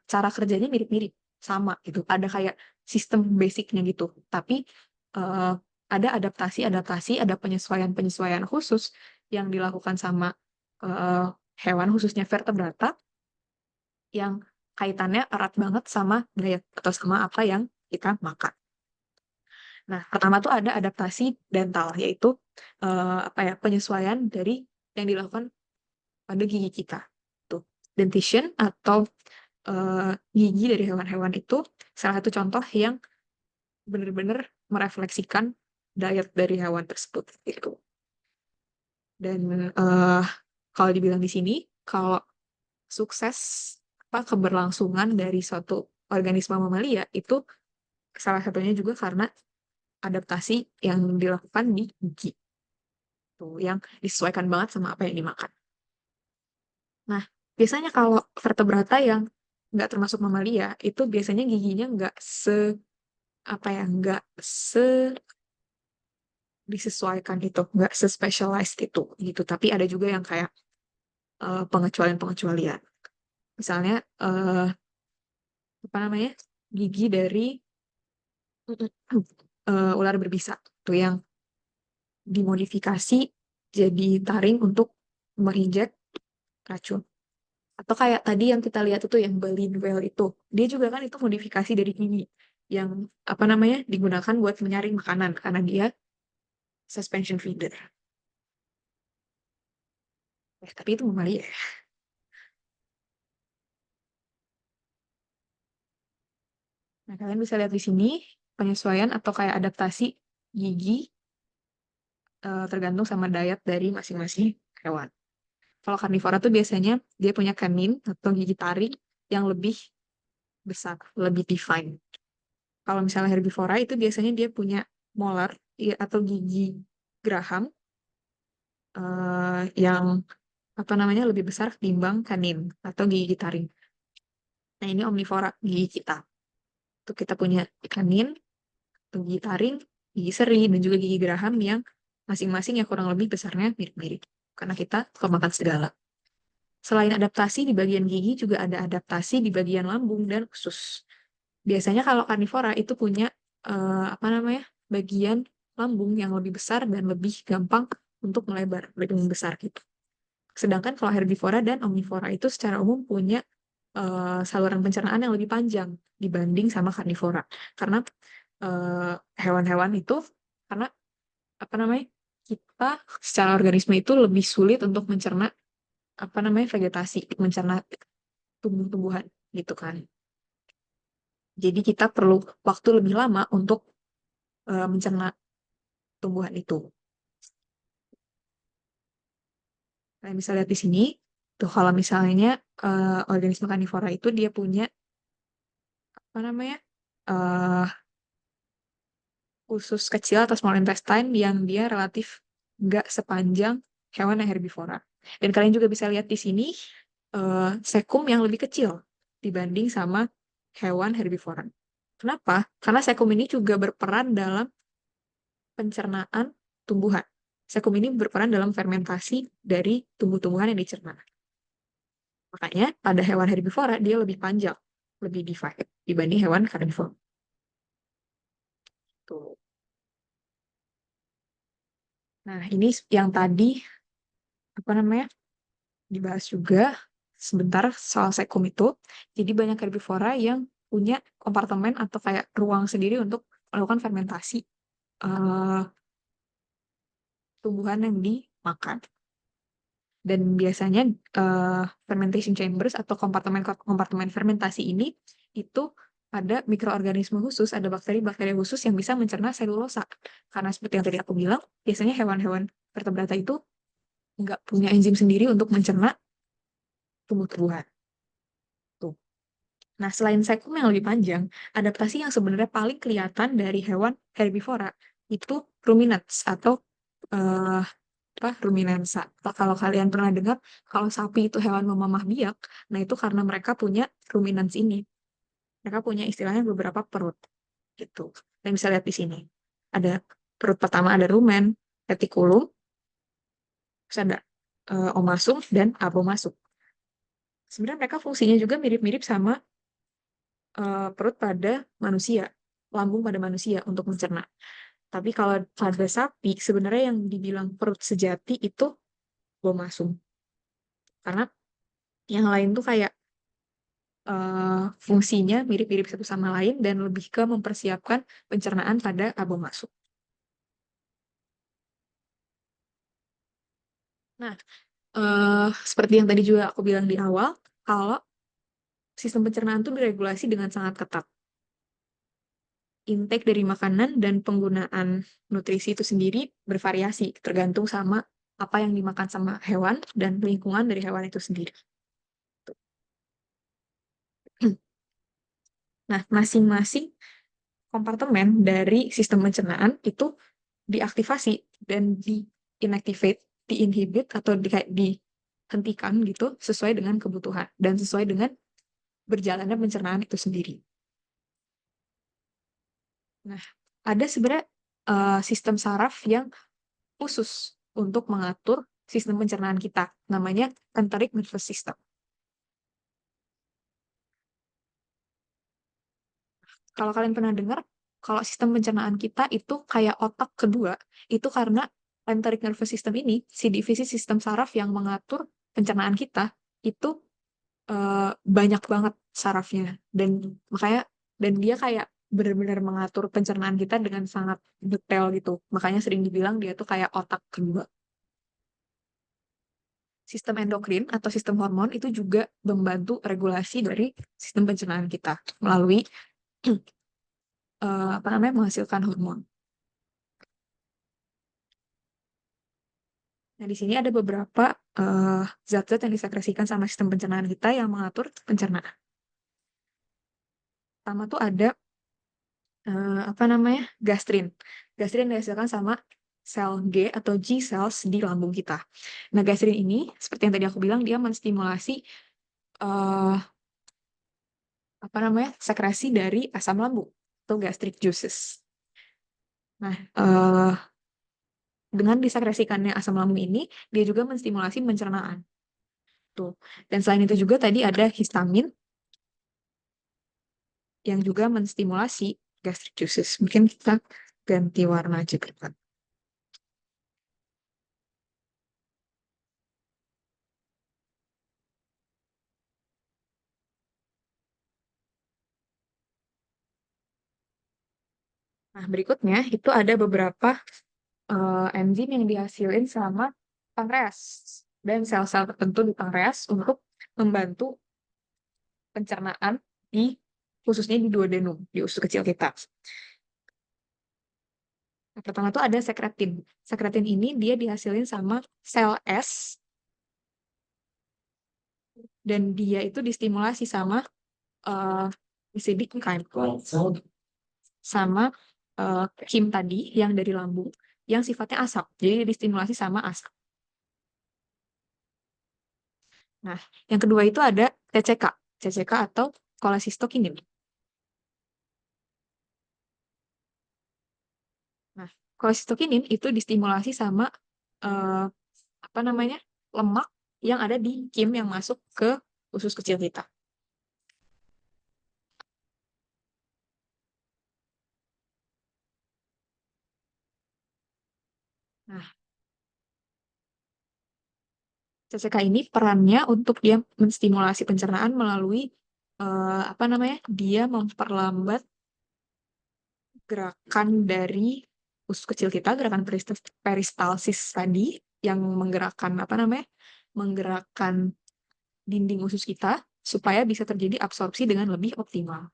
cara kerjanya mirip-mirip, sama gitu. Ada kayak sistem basicnya gitu. Tapi, eh, ada adaptasi-adaptasi, ada penyesuaian-penyesuaian khusus yang dilakukan sama eh, hewan, khususnya vertebrata, yang kaitannya erat banget sama diet atau sama apa yang kita makan. Nah, pertama tuh ada adaptasi dental, yaitu apa ya, penyesuaian dari yang dilakukan pada gigi kita. Tuh, dentition atau gigi dari hewan-hewan itu salah satu contoh yang benar-benar merefleksikan diet dari hewan tersebut. Gitu. Dan kalau dibilang di sini, kalau sukses apa keberlangsungan dari suatu organisme mamalia itu salah satunya juga karena adaptasi yang dilakukan di gigi. tuh yang disesuaikan banget sama apa yang dimakan. Nah, biasanya kalau vertebrata yang nggak termasuk mamalia itu biasanya giginya nggak apa ya, nggak se disesuaikan itu, nggak se-specialized itu gitu. Tapi ada juga yang kayak pengecualian-pengecualian. Misalnya apa namanya, gigi dari ular berbisa tuh yang dimodifikasi jadi taring untuk menginjek racun. Atau kayak tadi yang kita lihat itu yang baleen whale itu, dia juga kan itu modifikasi dari gigi yang apa namanya digunakan buat menyaring makanan karena dia suspension feeder. Tapi itu mamalia ya. Nah, kalian bisa lihat di sini penyesuaian atau kayak adaptasi gigi tergantung sama diet dari masing-masing hewan. Kalau karnivora tuh biasanya dia punya kanin atau gigi taring yang lebih besar, lebih define. Kalau misalnya herbivora itu biasanya dia punya molar atau gigi geraham yang apa namanya lebih besar ketimbang kanin atau gigi taring. Nah, ini omnivora, gigi kita. Tuh kita punya kanin, tuh gigi taring, gigi seri, dan juga gigi geraham yang masing-masing ya kurang lebih besarnya mirip-mirip. Karena kita kemakan segala. Selain adaptasi di bagian gigi, juga ada adaptasi di bagian lambung dan usus. Biasanya kalau karnivora itu punya apa namanya bagian lambung yang lebih besar dan lebih gampang untuk melebar, lebih besar gitu. Sedangkan kalau herbivora dan omnivora itu secara umum punya saluran pencernaan yang lebih panjang dibanding sama karnivora. Karena eh, hewan-hewan itu, karena apa namanya, kita secara organisme itu lebih sulit untuk mencerna apa namanya vegetasi, mencerna tumbuh-tumbuhan gitu kan. Jadi kita perlu waktu lebih lama untuk mencerna tumbuhan itu. Kalian bisa lihat di sini, tuh kalau misalnya organisme karnivora itu dia punya apa namanya eh usus kecil atau small intestine yang dia relatif nggak sepanjang hewan yang herbivora. Dan kalian juga bisa lihat di sini sekum yang lebih kecil dibanding sama hewan herbivora. Kenapa? Karena sekum ini juga berperan dalam pencernaan tumbuhan. Sekum ini berperan dalam fermentasi dari tumbuh-tumbuhan yang dicerna. Makanya pada hewan herbivora dia lebih panjang, lebih divide dibanding hewan karnivora. Tuh. Nah, ini yang tadi apa namanya dibahas juga sebentar soal sekum itu. Jadi banyak herbivora yang punya kompartemen atau kayak ruang sendiri untuk melakukan fermentasi eh, tumbuhan yang dimakan. Dan biasanya fermentation chambers atau kompartemen fermentasi ini itu ada mikroorganisme khusus, ada bakteri-bakteri khusus yang bisa mencerna selulosa. Karena seperti yang tadi aku bilang, biasanya hewan-hewan vertebrata itu nggak punya enzim sendiri untuk mencerna tumbuh-tumbuhan. Tuh. Nah, selain sekum yang lebih panjang, adaptasi yang sebenarnya paling kelihatan dari hewan herbivora itu ruminants atau eh, apa ruminansa. Nah, kalau kalian pernah dengar, kalau sapi itu hewan memamah biak, nah itu karena mereka punya ruminans ini. Mereka punya istilahnya beberapa perut gitu. Dan bisa lihat di sini. Ada perut pertama ada rumen, retikulum, terus ada omasum dan abomasum. Sebenarnya mereka fungsinya juga mirip-mirip sama perut pada manusia, lambung pada manusia untuk mencerna. Tapi kalau pada sapi, sebenarnya yang dibilang perut sejati itu abomasum. Karena yang lain tuh kayak fungsinya mirip-mirip satu sama lain dan lebih ke mempersiapkan pencernaan pada abo masuk. Nah, seperti yang tadi juga aku bilang di awal, kalau sistem pencernaan itu diregulasi dengan sangat ketat. Intake dari makanan dan penggunaan nutrisi itu sendiri bervariasi, tergantung sama apa yang dimakan sama hewan dan lingkungan dari hewan itu sendiri. Nah, masing-masing kompartemen dari sistem pencernaan itu diaktifasi dan inactivate, diinhibit atau kayak dihentikan gitu sesuai dengan kebutuhan dan sesuai dengan berjalannya pencernaan itu sendiri. Nah, ada sebenarnya sistem saraf yang khusus untuk mengatur sistem pencernaan kita, namanya enteric nervous system. Kalau kalian pernah dengar, kalau sistem pencernaan kita itu kayak otak kedua, itu karena enteric nervous system ini, si divisi sistem saraf yang mengatur pencernaan kita, itu banyak banget sarafnya. Dan makanya, dan dia kayak benar-benar mengatur pencernaan kita dengan sangat detail gitu. Makanya sering dibilang dia tuh kayak otak kedua. Sistem endokrin atau sistem hormon itu juga membantu regulasi dari sistem pencernaan kita melalui apa namanya menghasilkan hormon. Nah, di sini ada beberapa zat-zat yang disekresikan sama sistem pencernaan kita yang mengatur pencernaan. Pertama tuh ada apa namanya gastrin. Gastrin dihasilkan sama sel G atau G cells di lambung kita. Nah, gastrin ini seperti yang tadi aku bilang dia menstimulasi eh, apa namanya sekresi dari asam lambung atau gastric juices. Nah, dengan disekresikannya asam lambung ini, dia juga menstimulasi pencernaan. Tuh. Dan selain itu juga tadi ada histamin yang juga menstimulasi gastric juices. Mungkin kita ganti warna aja kan. Nah, berikutnya itu ada beberapa enzim yang dihasilin sama pankreas dan sel-sel tertentu di pankreas untuk membantu pencernaan di khususnya di duodenum, di usus kecil kita. Nah, pertama tuh ada sekretin. Sekretin ini dia dihasilin sama sel S dan dia itu distimulasi sama uh, acidic chyme sama kim tadi yang dari lambung yang sifatnya asam. Jadi distimulasi sama asam. Nah, yang kedua itu ada TCK. TCK atau cholecystokinin. Nah, cholecystokinin itu distimulasi sama eh, apa namanya? Lemak yang ada di kim yang masuk ke usus kecil kita. Nah, CCK ini perannya untuk dia menstimulasi pencernaan melalui apa namanya? Dia memperlambat gerakan dari usus kecil kita, gerakan peristalsis tadi yang menggerakkan apa namanya? Menggerakkan dinding usus kita supaya bisa terjadi absorpsi dengan lebih optimal.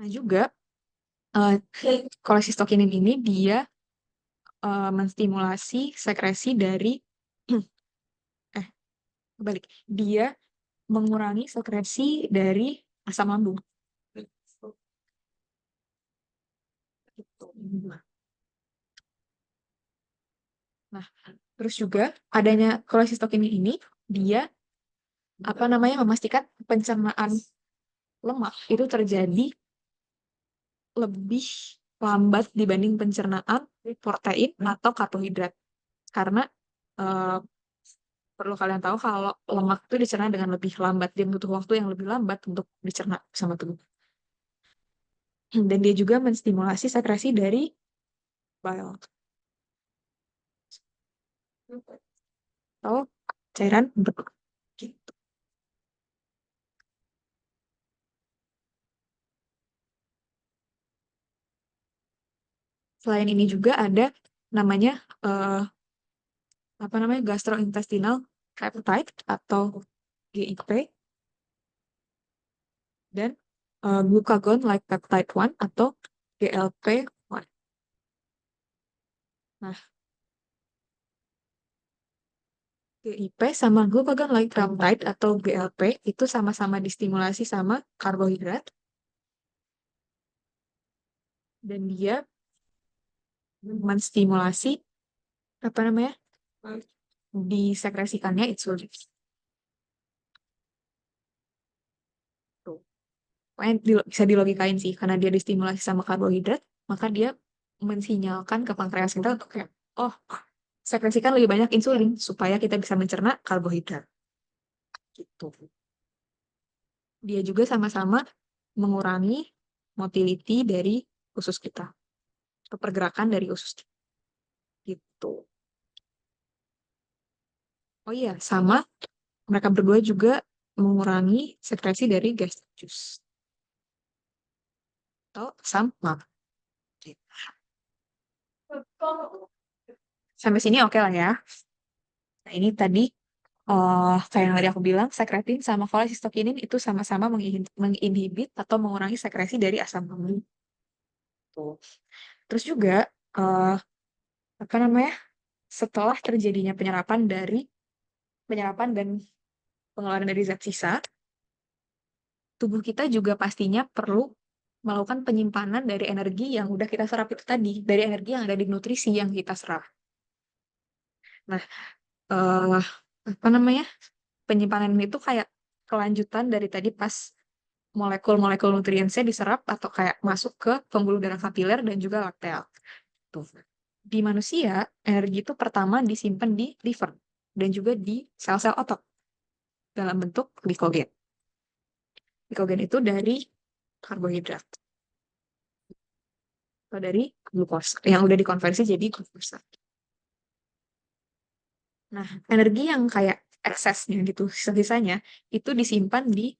Nah, juga eh kolesistokinin ini dia menstimulasi sekresi dari eh balik. Dia mengurangi sekresi dari asam lambung. Gitu. Nah, terus juga adanya kolesistokinin ini dia apa namanya memastikan pencernaan lemak itu terjadi lebih lambat dibanding pencernaan protein atau karbohidrat. Karena eh, perlu kalian tahu kalau lemak itu dicerna dengan lebih lambat, dia butuh waktu yang lebih lambat untuk dicerna sama tubuh. Dan dia juga menstimulasi sekresi dari bile atau cairan berkedut. Gitu. Selain ini juga ada namanya eh, apa namanya gastrointestinal peptide atau GIP dan glucagon like peptide 1 atau GLP-1. Nah, GIP sama glucagon lipid atau GLP itu sama-sama distimulasi sama karbohidrat dan dia menstimulasi apa namanya disekresikannya insulin. Tuh. Pokoknya bisa dilogikain sih karena dia distimulasi sama karbohidrat, maka dia mensinyalkan ke pankreas kita untuk kayak, oh, sekresikan lebih banyak insulin supaya kita bisa mencerna karbohidrat. Gitu. Dia juga sama-sama mengurangi motility dari usus kita, atau pergerakan dari usus kita. Gitu. Oh iya, sama mereka berdua juga mengurangi sekresi dari gastric juice. Atau sama. Sampai sini oke lah ya. Nah, ini tadi kayak yang tadi aku bilang, sekretin sama kolesistokinin itu sama-sama menginhibit atau mengurangi sekresi dari asam lambung. Tuh. Terus juga eh, apa namanya? Setelah terjadinya penyerapan dan pengeluaran dari zat sisa, tubuh kita juga pastinya perlu melakukan penyimpanan dari energi yang udah kita serap itu tadi, dari energi yang ada di nutrisi yang kita serap. Nah, eh, apa namanya? Penyimpanan itu kayak kelanjutan dari tadi pas molekul-molekul nutriensnya diserap atau kayak masuk ke pembuluh darah kapiler dan juga lakteal. Tuh. Di manusia, energi itu pertama disimpan di liver dan juga di sel-sel otot dalam bentuk glikogen. Glikogen itu dari karbohidrat atau dari glukosa yang udah dikonversi jadi glukosa. Nah, energi yang kayak eksesnya gitu, sisa-sisanya itu disimpan di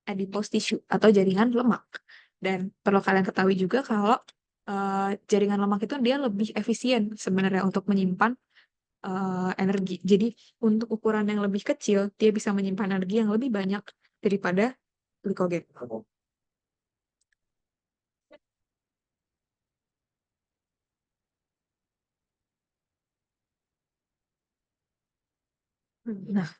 adipose tissue atau jaringan lemak. Dan perlu kalian ketahui juga kalau jaringan lemak itu dia lebih efisien sebenarnya untuk menyimpan energi. Jadi untuk ukuran yang lebih kecil, dia bisa menyimpan energi yang lebih banyak daripada glikogen. Nah,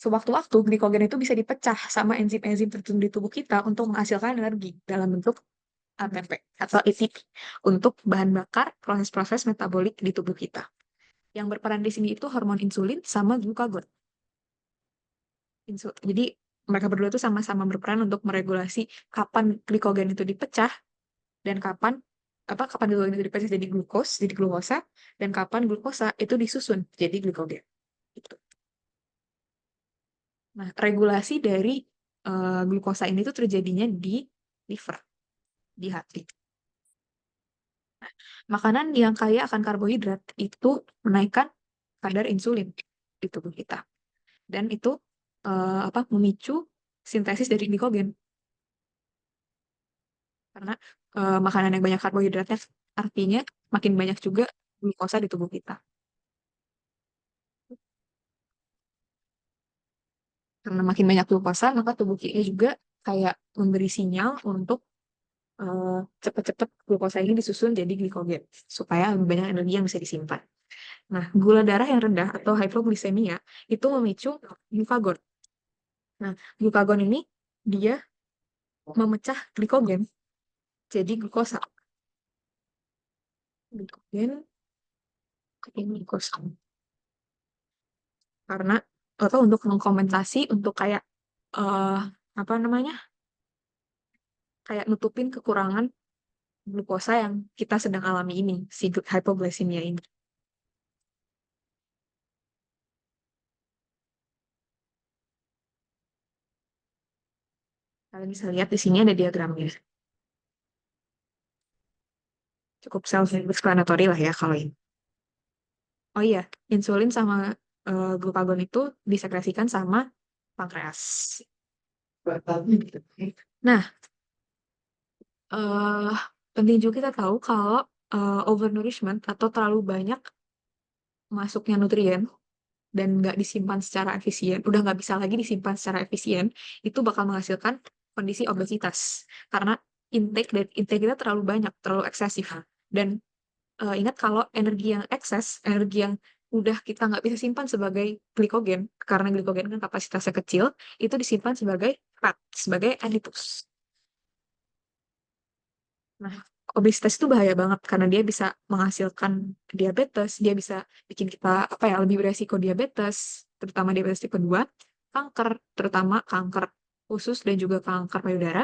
sewaktu-waktu glikogen itu bisa dipecah sama enzim-enzim tertentu di tubuh kita untuk menghasilkan energi dalam bentuk ATP atau ATP untuk bahan bakar proses-proses metabolik di tubuh kita. Yang berperan di sini itu hormon insulin sama glukagon. Jadi mereka berdua itu sama-sama berperan untuk meregulasi kapan glikogen itu dipecah dan kapan glikogen itu dipecah jadi glukosa, dan kapan glukosa itu disusun jadi glikogen. Gitu. Nah, regulasi dari glukosa ini tuh terjadinya di liver, di hati. Makanan yang kaya akan karbohidrat itu menaikkan kadar insulin di tubuh kita. Dan itu memicu sintesis dari glikogen. Karena makanan yang banyak karbohidratnya artinya makin banyak juga glukosa di tubuh kita. Karena makin banyak glukosa, maka tubuh kita juga kayak memberi sinyal untuk cepat-cepat glukosa ini disusun jadi glikogen supaya lebih banyak energi yang bisa disimpan. Nah, gula darah yang rendah atau hypoglycemia itu memicu glukagon. Nah, glukagon ini dia memecah glikogen jadi glukosa. Glikogen jadi glukosa. Karena atau untuk mengkompensasi untuk kayak eh apa namanya? Kayak nutupin kekurangan glukosa yang kita sedang alami ini, si hypoglycemia ini. Kalian bisa lihat di sini ada diagramnya. Cukup self-explanatory lah ya kalau ini. Oh iya, insulin sama glukagon itu disekresikan sama pankreas. Nah, eh penting juga kita tahu kalau overnourishment atau terlalu banyak masuknya nutrien dan nggak disimpan secara efisien, udah nggak bisa lagi disimpan secara efisien, itu bakal menghasilkan kondisi obesitas. Karena intake kita terlalu banyak, terlalu eksesif. Dan ingat kalau energi yang ekses, energi yang udah kita nggak bisa simpan sebagai glikogen, karena glikogen kan kapasitasnya kecil, itu disimpan sebagai fat, sebagai adipus. Nah, obesitas itu bahaya banget karena dia bisa menghasilkan diabetes, dia bisa bikin kita apa ya lebih beresiko diabetes, terutama diabetes tipe 2, kanker, terutama kanker usus dan juga kanker payudara,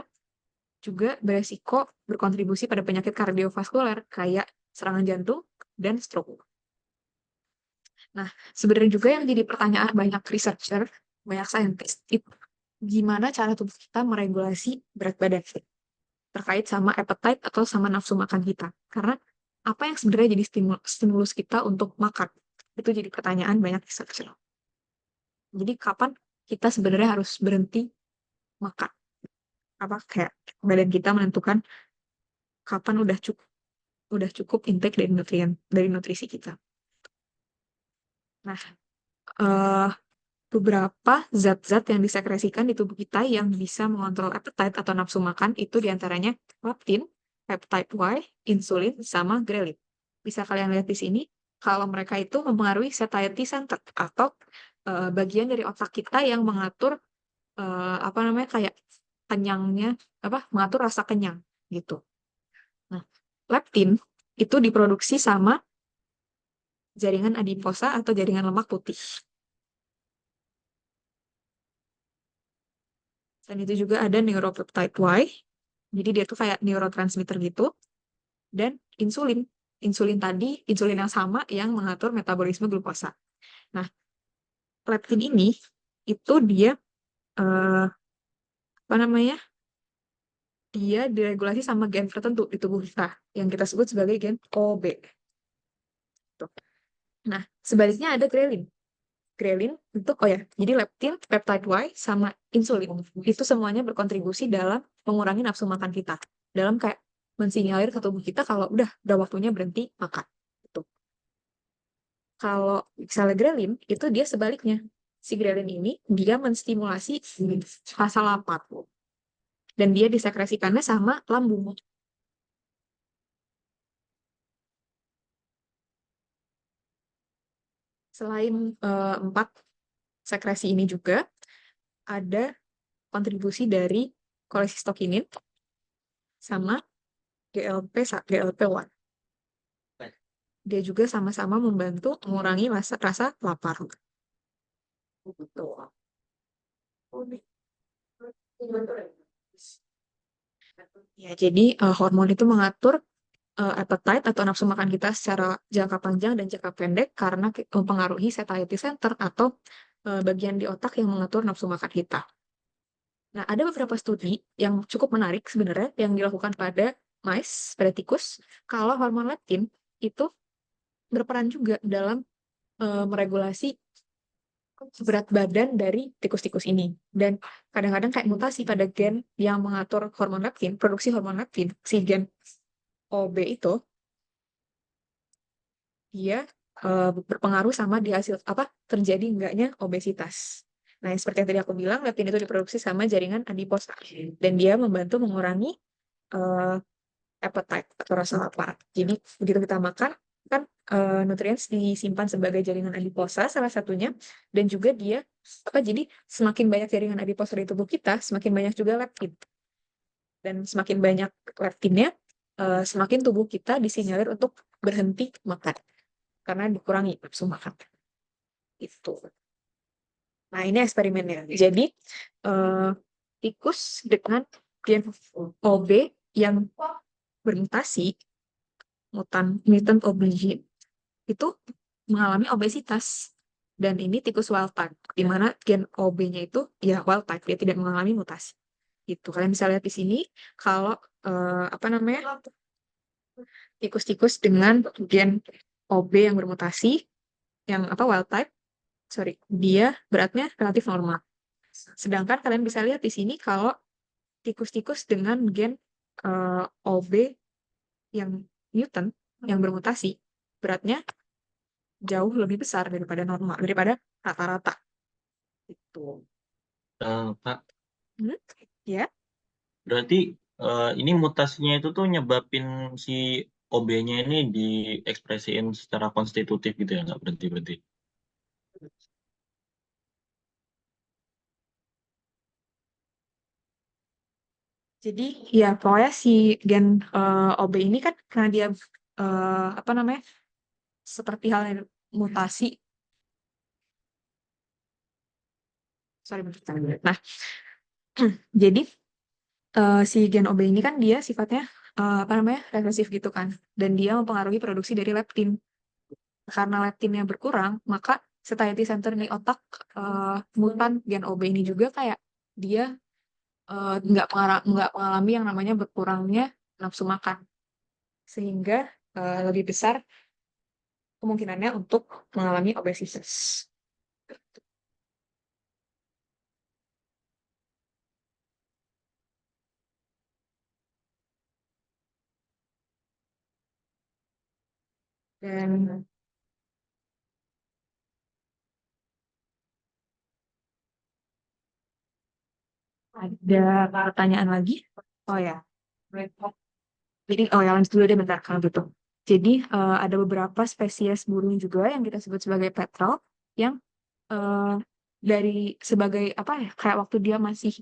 juga beresiko berkontribusi pada penyakit kardiovaskuler kayak serangan jantung dan stroke. Nah, sebenarnya juga yang jadi pertanyaan banyak researcher, banyak saintis, itu gimana cara tubuh kita meregulasi berat badan terkait sama appetite atau sama nafsu makan kita. Karena apa yang sebenarnya jadi stimulus kita untuk makan? Itu jadi pertanyaan banyak researcher. Jadi kapan kita sebenarnya harus berhenti makan? Apa kayak badan kita menentukan kapan udah cukup intake dari dari nutrisi kita. Nah, eh, beberapa zat-zat yang disekresikan di tubuh kita yang bisa mengontrol appetite atau nafsu makan itu diantaranya leptin, peptide Y, insulin, sama grelin. Bisa kalian lihat di sini, kalau mereka itu mempengaruhi satiety center atau bagian dari otak kita yang mengatur apa namanya kayak kenyangnya, apa mengatur rasa kenyang gitu. Nah, leptin itu diproduksi sama jaringan adiposa atau jaringan lemak putih. Dan itu juga ada neuropeptide Y. Jadi dia tuh kayak neurotransmitter gitu. Dan insulin. Insulin tadi, insulin yang sama yang mengatur metabolisme glukosa. Nah, leptin ini itu dia eh, apa namanya? Dia diregulasi sama gen tertentu di tubuh kita yang kita sebut sebagai gen OB. Tuh. Nah, sebaliknya ada grelin. Grelin untuk oh ya, jadi leptin, peptide Y sama insulin itu semuanya berkontribusi dalam mengurangi nafsu makan kita. Dalam kayak mensinyalir ke tubuh kita kalau udah waktunya berhenti makan. Gitu. Kalau misalnya grelin itu dia sebaliknya. Si grelin ini dia menstimulasi rasa lapar dan dia disekresikannya sama lambung. Selain empat sekresi ini juga ada kontribusi dari kolesistokinin sama GLP-1. Dia juga sama-sama membantu mengurangi rasa lapar. Gitu. Ya, jadi hormon itu mengatur appetite atau nafsu makan kita secara jangka panjang dan jangka pendek karena mempengaruhi satiety center atau bagian di otak yang mengatur nafsu makan kita. Nah, ada beberapa studi yang cukup menarik sebenarnya yang dilakukan pada mice, pada tikus, kalau hormon leptin itu berperan juga dalam meregulasi berat badan dari tikus-tikus ini. Dan kadang-kadang kayak mutasi pada gen yang mengatur hormon leptin, produksi hormon leptin, si gen OB itu, dia berpengaruh sama di hasil apa terjadi enggaknya obesitas. Nah, yang seperti yang tadi aku bilang, leptin itu diproduksi sama jaringan adiposa dan dia membantu mengurangi eh, appetite atau rasa lapar. Jadi begitu kita makan kan nutrien disimpan sebagai jaringan adiposa salah satunya dan juga dia apa jadi semakin banyak jaringan adiposa di tubuh kita, semakin banyak juga leptin. Dan semakin banyak leptinnya, semakin tubuh kita disinyalir untuk berhenti makan karena dikurangi nafsu makan. Itu. Nah, ini eksperimennya. Jadi, eh, tikus dengan gen OB yang bermutasi, mutant obligin, itu mengalami obesitas. Dan ini tikus wild type, di mana gen OB-nya itu ya wild type, dia tidak mengalami mutasi. Itu kalian bisa lihat di sini, kalau apa namanya tikus-tikus dengan gen OB yang bermutasi, yang apa wild type, sorry, dia beratnya relatif normal. Sedangkan kalian bisa lihat di sini kalau tikus-tikus dengan gen OB yang mutant, yang bermutasi, beratnya jauh lebih besar daripada normal, daripada rata-rata. Itu. Kak, Hmm? Ya, berarti ini mutasinya itu tuh nyebabin si OB-nya ini diekspresiin secara konstitutif gitu ya, nggak berhenti-berhenti. Jadi ya pokoknya si gen OB ini kan karena dia apa namanya seperti halnya mutasi, sorry bentar. Nah, jadi si gen OB ini kan dia sifatnya apa namanya resesif gitu kan, dan dia mempengaruhi produksi dari leptin. Karena leptinnya berkurang, maka satiety center di otak mutan gen OB ini juga kayak dia nggak mengalami yang namanya berkurangnya nafsu makan, sehingga lebih besar kemungkinannya untuk mengalami obesitas. Dan ada pertanyaan lagi? Oh ya, jadi oh ya lanjut dulu deh bentar kalau gitu. Jadi ada beberapa spesies burung juga yang kita sebut sebagai petrel yang eh, dari sebagai apa ya kayak waktu dia masih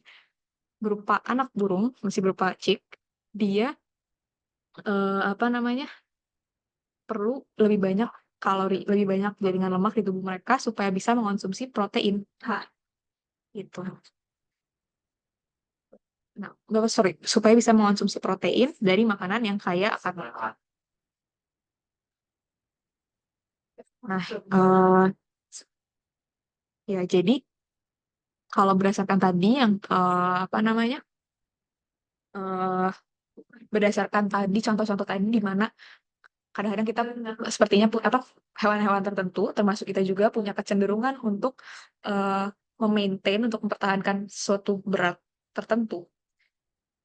berupa anak burung, masih berupa chick, dia apa namanya perlu lebih banyak kalori, lebih banyak jaringan lemak di tubuh mereka supaya bisa mengonsumsi protein. Nah, itu. Nah, nggak, sorry, supaya bisa mengonsumsi protein dari makanan yang kaya akan lemak. Nah, ya jadi kalau berdasarkan tadi yang apa namanya, eh berdasarkan tadi contoh-contoh tadi di mana kadang-kadang kita sepertinya apa hewan-hewan tertentu, termasuk kita juga punya kecenderungan untuk eh, memaintain untuk mempertahankan suatu berat tertentu.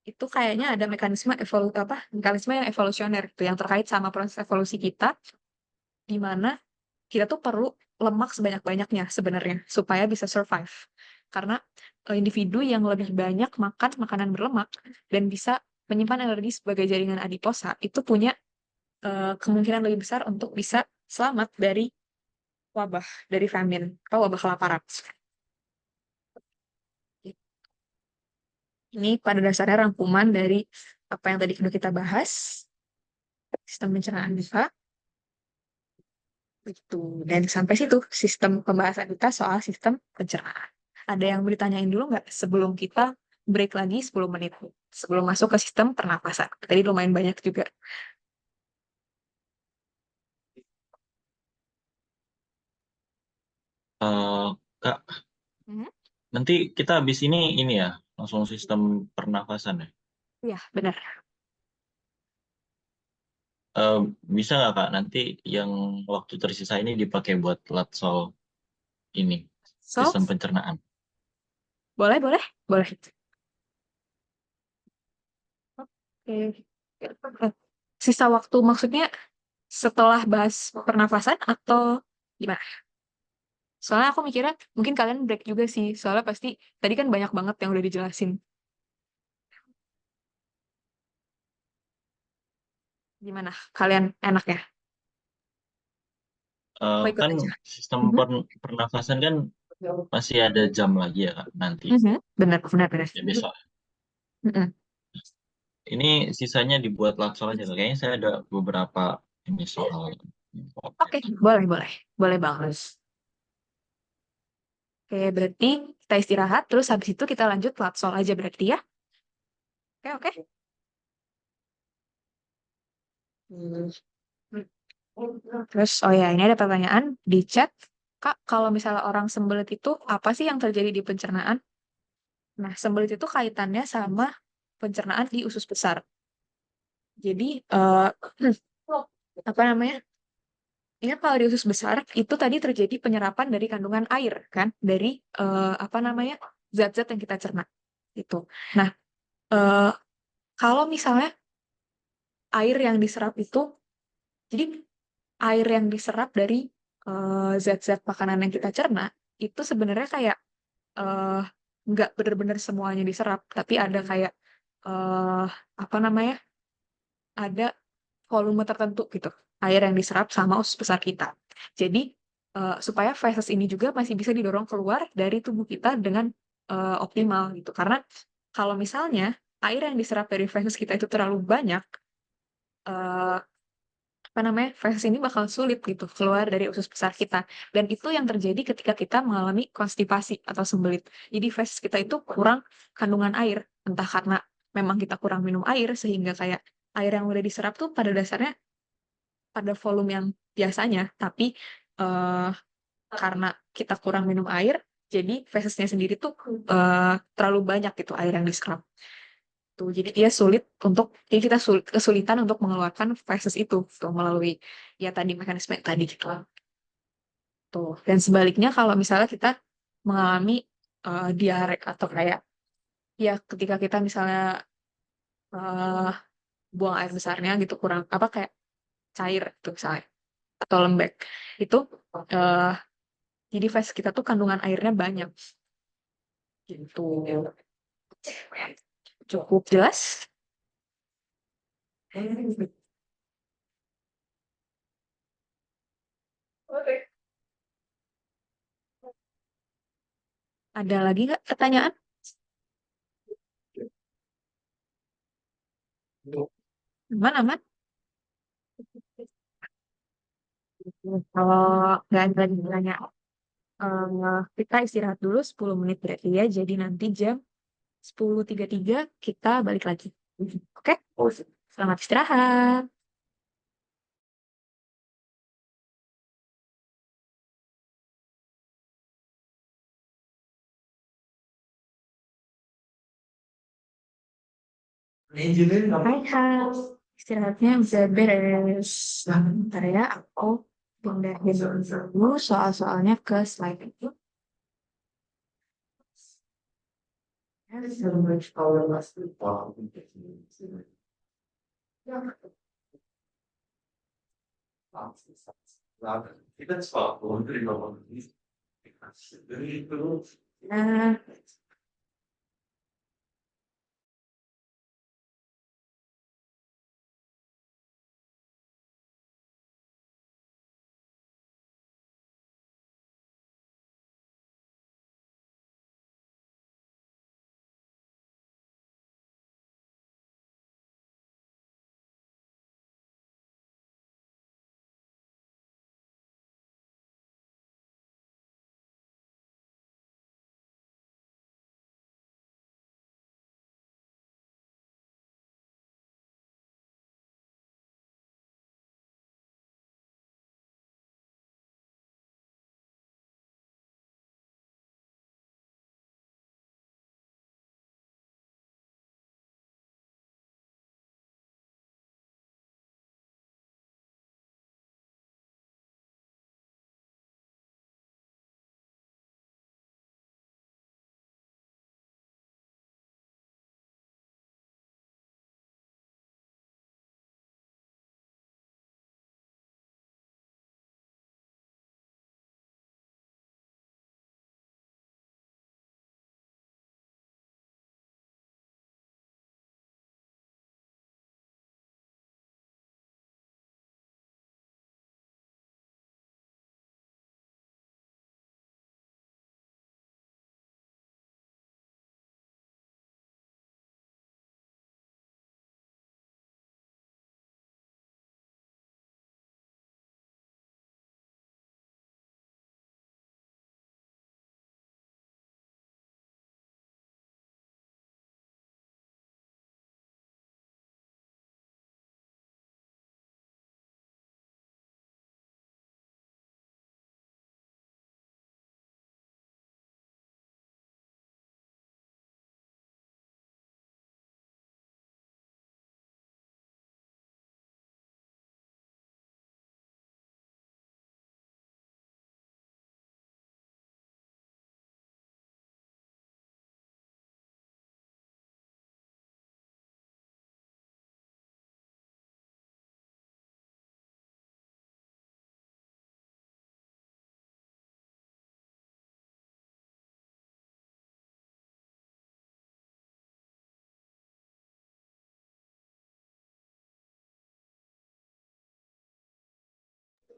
Itu kayaknya ada mekanisme apa mekanisme yang evolusioner itu yang terkait sama proses evolusi kita, di mana kita tuh perlu lemak sebanyak-banyaknya sebenarnya supaya bisa survive. Karena individu yang lebih banyak makan makanan berlemak dan bisa menyimpan energi sebagai jaringan adiposa itu punya kemungkinan lebih besar untuk bisa selamat dari wabah, dari famine atau wabah kelaparan. Ini pada dasarnya rangkuman dari apa yang tadi sudah kita bahas, sistem pencernaan kita, begitu. Dan sampai situ sistem pembahasan kita soal sistem pencernaan. Ada yang mau ditanyain dulu nggak sebelum kita break lagi 10 menit? Sebelum masuk ke sistem pernapasan. Tadi lumayan banyak juga. Eh, Kak, Mhm. nanti kita habis ini ya, langsung sistem pernafasan ya. Iya, benar. Eh, Bisa nggak Kak, nanti yang waktu tersisa ini dipakai buat latsol ini, So, sistem pencernaan. boleh, boleh, boleh. Oke. Sisa waktu maksudnya setelah bahas pernafasan atau gimana? Soalnya aku mikirnya mungkin kalian break juga sih. Soalnya pasti tadi kan banyak banget yang udah dijelasin. Gimana? Kalian enak ya? Aku ikut Kan aja. sistem Mhm. pernafasan kan masih ada jam lagi ya Kak, nanti. Mhm. Benar, benar, benar. Ya besok. Mhm. Ini sisanya dibuat latsol aja Kak. Kayaknya saya ada beberapa ini soal. Oke, boleh, boleh. Boleh banget. Oke, berarti kita istirahat, terus habis itu kita lanjut latsol aja berarti ya. Oke, oke. Hmm. Terus, oh ya, ini ada pertanyaan di chat. Kak, kalau misalnya orang sembelit itu, apa sih yang terjadi di pencernaan? Nah, sembelit itu kaitannya sama pencernaan di usus besar. Jadi, apa namanya? Ingat kalau di usus besar, itu tadi terjadi penyerapan dari kandungan air, kan? Dari, apa namanya? Zat-zat yang kita cerna. Itu. Nah, eh, kalau misalnya air yang diserap itu, jadi air yang diserap dari zat-zat makanan yang kita cerna, itu sebenarnya kayak eh, nggak benar-benar semuanya diserap, tapi ada kayak apa namanya? Ada volume tertentu gitu, air yang diserap sama usus besar kita. Jadi supaya feses ini juga masih bisa didorong keluar dari tubuh kita dengan optimal gitu. Karena kalau misalnya air yang diserap dari feses kita itu terlalu banyak, eh, apa namanya, feses ini bakal sulit gitu keluar dari usus besar kita. Dan itu yang terjadi ketika kita mengalami konstipasi atau sembelit. Jadi feses kita itu kurang kandungan air, entah karena memang kita kurang minum air sehingga kayak air yang udah diserap tuh pada dasarnya pada volume yang biasanya, tapi eh, karena kita kurang minum air, jadi fesesnya sendiri tuh terlalu banyak gitu air yang diserap. Tuh, jadi dia sulit untuk, jadi kita kesulitan untuk mengeluarkan feses itu tuh melalui ya tadi mekanisme yang tadi gitu. Tuh. Dan sebaliknya kalau misalnya kita mengalami diare atau kayak ya ketika kita misalnya eh, buang air besarnya gitu kurang apa kayak cair gitu misalnya atau lembek itu eh, jadi fase kita tuh kandungan airnya banyak gitu. Cukup jelas? Ada lagi nggak pertanyaan? Aman, aman. Kalau nggak ada lagi pertanyaan, kita istirahat dulu 10 menit berarti ya. Jadi nanti jam 10.33 kita balik lagi. Oke? Selamat istirahat. Hai, Kak. Istirahatnya udah beres. Bentar ya, aku pindahin dulu soal-soalnya ke slide itu. Nah,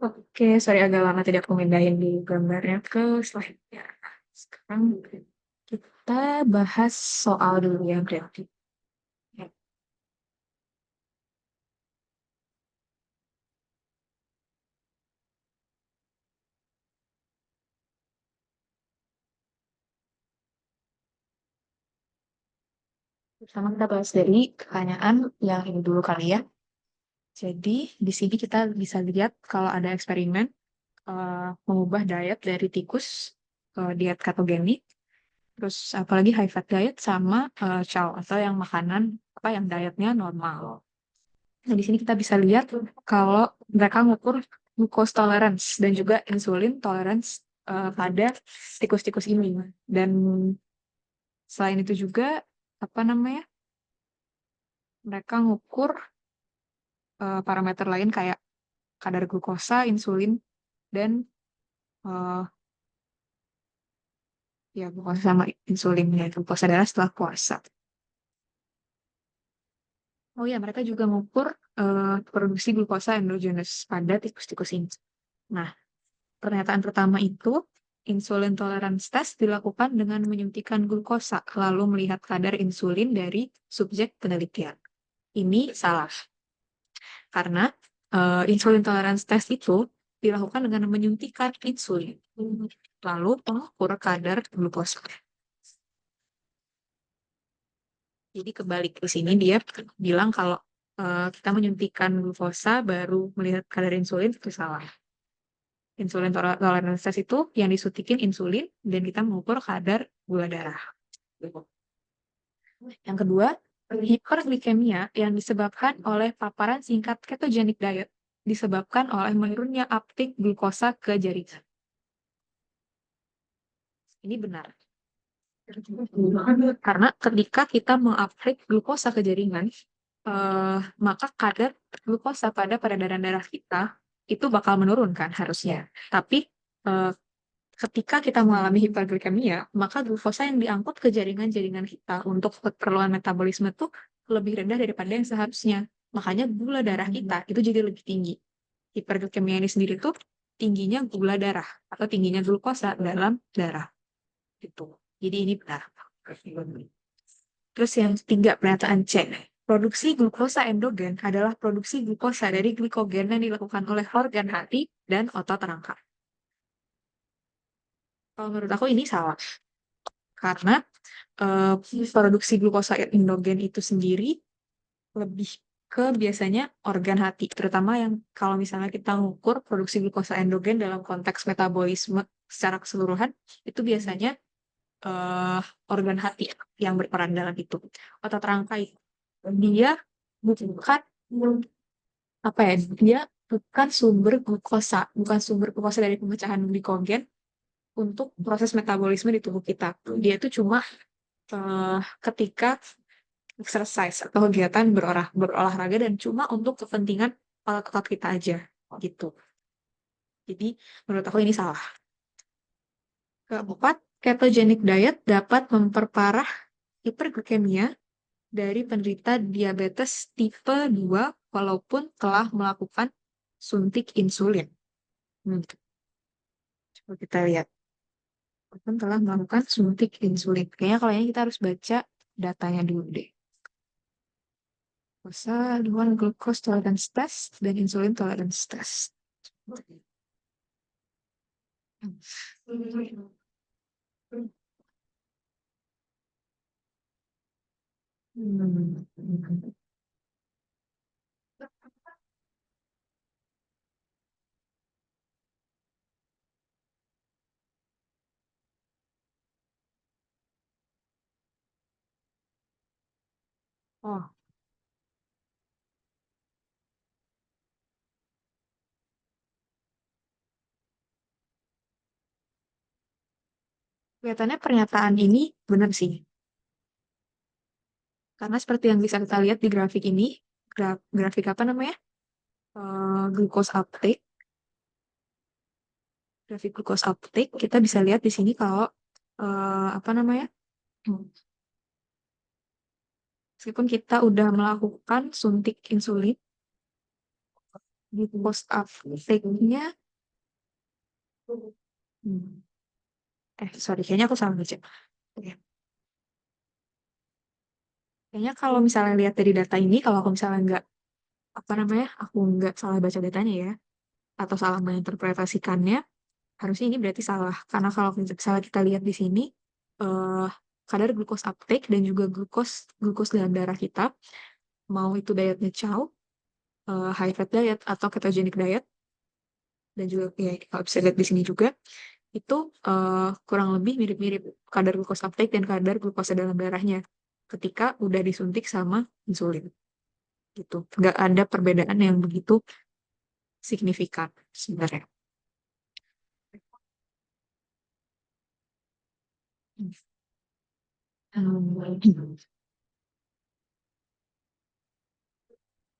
Oke, sorry agak lama tidak aku mindahin di gambarnya ke slide-nya. Sekarang kita bahas soal dulu ya berarti. Ya, pertama kita bahas dari pertanyaan yang ini dulu kali ya. Jadi di sini kita bisa lihat kalau ada eksperimen mengubah diet dari tikus ke diet ketogenik, terus apalagi high fat diet sama chow atau yang makanan apa yang dietnya normal. Nah, di sini kita bisa lihat kalau mereka mengukur glucose tolerance dan juga insulin tolerance pada tikus-tikus ini. Dan selain itu juga apa namanya? Mereka mengukur parameter lain kayak kadar glukosa, insulin dan eh, ya glukosa sama insulin ya glukosa darah setelah puasa. Oh ya, mereka juga mengukur produksi glukosa endogenous pada tikus-tikus ini. Nah, pernyataan pertama itu, insulin tolerance test dilakukan dengan menyuntikkan glukosa, lalu melihat kadar insulin dari subjek penelitian. Ini salah, karena insulin tolerance test itu dilakukan dengan menyuntikkan insulin, lalu mengukur kadar glukosa. Jadi kebalik di sini dia bilang kalau kita menyuntikkan glukosa baru melihat kadar insulin itu salah. Insulin tolerance test itu yang disuntikin insulin dan kita mengukur kadar gula darah. Yang kedua, hiperglikemia yang disebabkan oleh paparan singkat ketogenic diet disebabkan oleh menurunnya uptake glukosa ke jaringan. Ini benar. Karena ketika kita menguptake glukosa ke jaringan, maka kadar glukosa pada peredaran darah kita itu bakal menurun kan harusnya. Tapi eh, ketika kita mengalami hiperglikemia, maka glukosa yang diangkut ke jaringan-jaringan kita untuk keperluan metabolisme itu lebih rendah daripada yang seharusnya. Makanya gula darah kita itu jadi lebih tinggi. Hiperglikemia ini sendiri tuh tingginya gula darah atau tingginya glukosa dalam darah. Gitu. Jadi ini benar. Terus yang ketiga, pernyataan C. Produksi glukosa endogen adalah produksi glukosa dari glikogen yang dilakukan oleh organ hati dan otot rangka. Kalau menurut aku ini salah. Karena eh, produksi glukosa endogen itu sendiri lebih ke biasanya organ hati, terutama yang kalau misalnya kita ngukur produksi glukosa endogen dalam konteks metabolisme secara keseluruhan, itu biasanya eh, organ hati yang berperan dalam itu. Otot rangkai dia bukan apa ya, dia bukan sumber glukosa, bukan sumber glukosa dari pemecahan glikogen untuk proses metabolisme di tubuh kita. Dia itu cuma ketika exercise atau kegiatan berolahraga dan cuma untuk kepentingan otot kita aja gitu. Jadi menurut aku ini salah. Keempat, ketogenic diet dapat memperparah hiperglikemia dari penderita diabetes tipe 2 walaupun telah melakukan suntik insulin. Hmm, coba kita lihat. Walaupun telah melakukan suntik insulin. Kayaknya kalau ini kita harus baca datanya dulu deh. Glukosa, glucose tolerance test, dan insulin tolerance test. Hmm. Oh, kelihatannya pernyataan ini benar sih. Karena seperti yang bisa kita lihat di grafik ini, grafik apa namanya? Glucose uptake. Grafik glucose uptake, kita bisa lihat di sini kalau apa namanya? Hmm. Meskipun kita udah melakukan suntik insulin, glucose uptake-nya, hmm, sorry, kayaknya aku salah baca. Oke. Kayaknya kalau misalnya lihat dari data ini, kalau aku misalnya nggak, apa namanya, aku nggak salah baca datanya ya, atau salah menginterpretasikannya, harusnya ini berarti salah. Karena kalau misalnya kita lihat di sini, eh, kadar glucose uptake dan juga glukos dalam darah kita, mau itu dietnya chow, high fat diet atau ketogenic diet, dan juga ya kalau bisa lihat di sini juga, itu kurang lebih mirip-mirip kadar glucose uptake dan kadar glukosa dalam darahnya ketika udah disuntik sama insulin gitu. Nggak ada perbedaan yang begitu signifikan sebenarnya. Hmm.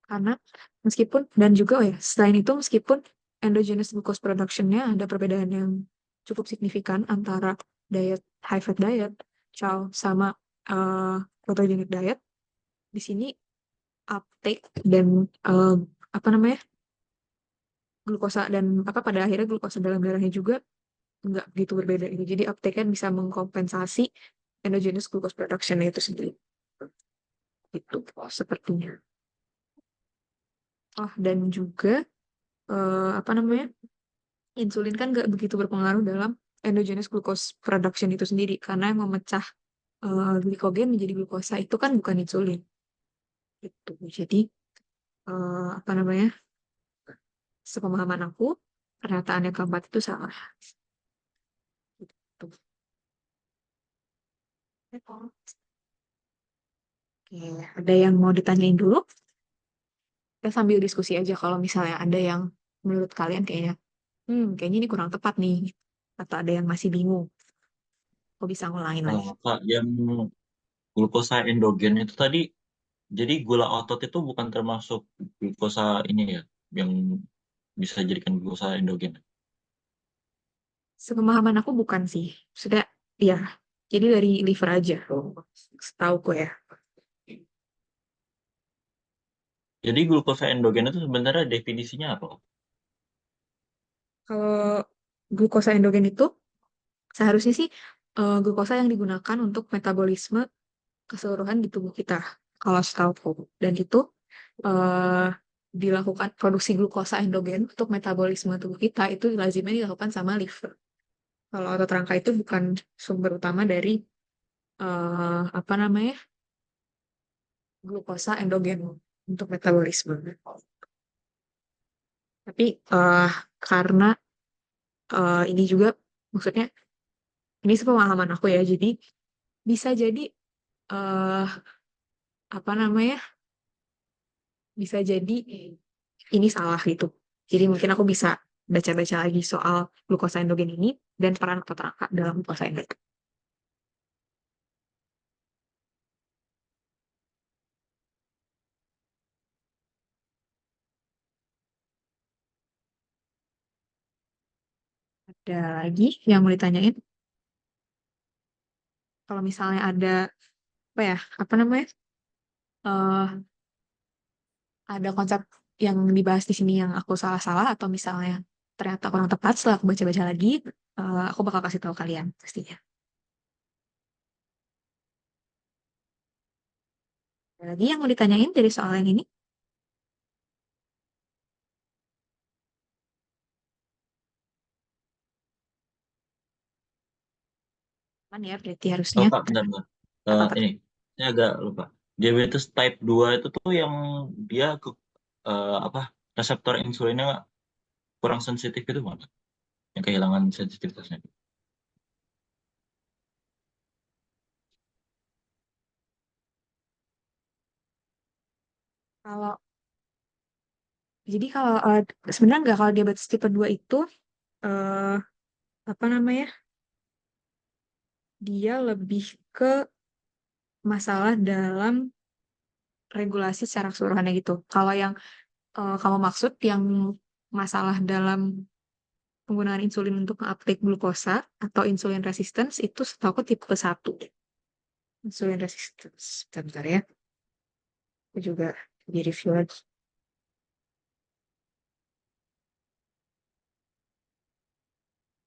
Karena meskipun, dan juga oh ya, selain itu meskipun endogenous glucose production-nya ada perbedaan yang cukup signifikan antara diet high fat diet, chow sama ketogenic diet, di sini uptake dan apa namanya glukosa dan apa pada akhirnya glukosa dalam darahnya juga nggak begitu berbeda ini. Jadi uptake kan bisa mengkompensasi endogenous glucose production itu sendiri. Itu sepertinya. Oh, dan juga apa namanya insulin kan nggak begitu berpengaruh dalam endogenous glucose production itu sendiri karena yang memecah glikogen menjadi glukosa itu kan bukan insulin. Itu. Jadi apa namanya sepemahaman aku pernyataan yang keempat itu salah. Gitu. Oke, ada yang mau ditanyain dulu? Kita sambil diskusi aja kalau misalnya ada yang menurut kalian kayaknya ini kurang tepat nih. Atau ada yang masih bingung. Kok bisa ngulangin lagi? Kak, yang glukosa endogen itu tadi, jadi gula otot itu bukan termasuk glukosa ini ya, yang bisa jadikan glukosa endogen. Sepemahaman aku bukan sih. Sudah, ya. Jadi dari liver aja. Setahu gue ya. Jadi glukosa endogen itu sebenarnya definisinya apa? Kalau glukosa endogen itu seharusnya sih glukosa yang digunakan untuk metabolisme keseluruhan di tubuh kita. Kalau setahu dan itu eh, dilakukan produksi glukosa endogen untuk metabolisme tubuh kita itu lazimnya dilakukan sama liver. Kalau otot rangka itu bukan sumber utama dari apa namanya glukosa endogen untuk metabolisme. Tapi karena ini juga maksudnya ini sepemahaman aku ya. Jadi bisa jadi eh apa namanya bisa jadi ini salah gitu. Jadi mungkin aku bisa baca-baca lagi soal glukosa endogen ini dan peran otot rangka dalam glukosa endogen. Ada lagi yang mau ditanyain? Kalau misalnya ada apa ya, apa namanya? eh ada konsep yang dibahas di sini yang aku salah-salah atau misalnya ternyata kurang tepat setelah aku baca-baca lagi, aku bakal kasih tahu kalian pastinya. Ada lagi yang mau ditanyain dari soal yang ini? Mana ya berarti harusnya Oh Kak, bentar. apa-apa tuh. Ini, saya agak lupa. Diabetes type 2 itu tuh yang dia apa reseptor insulinnya kurang sensitif itu mana? Yang kehilangan sensitivitasnya. Kalau jadi kalau sebenarnya nggak kalau diabetes tipe 2 itu eh, apa namanya? Dia lebih ke masalah dalam regulasi secara keseluruhannya gitu. Kalau yang kamu maksud yang masalah dalam penggunaan insulin untuk uptake glukosa atau insulin resistance itu setahu aku tipe 1. Insulin resistance. Bentar, ya. Aku juga di review lagi.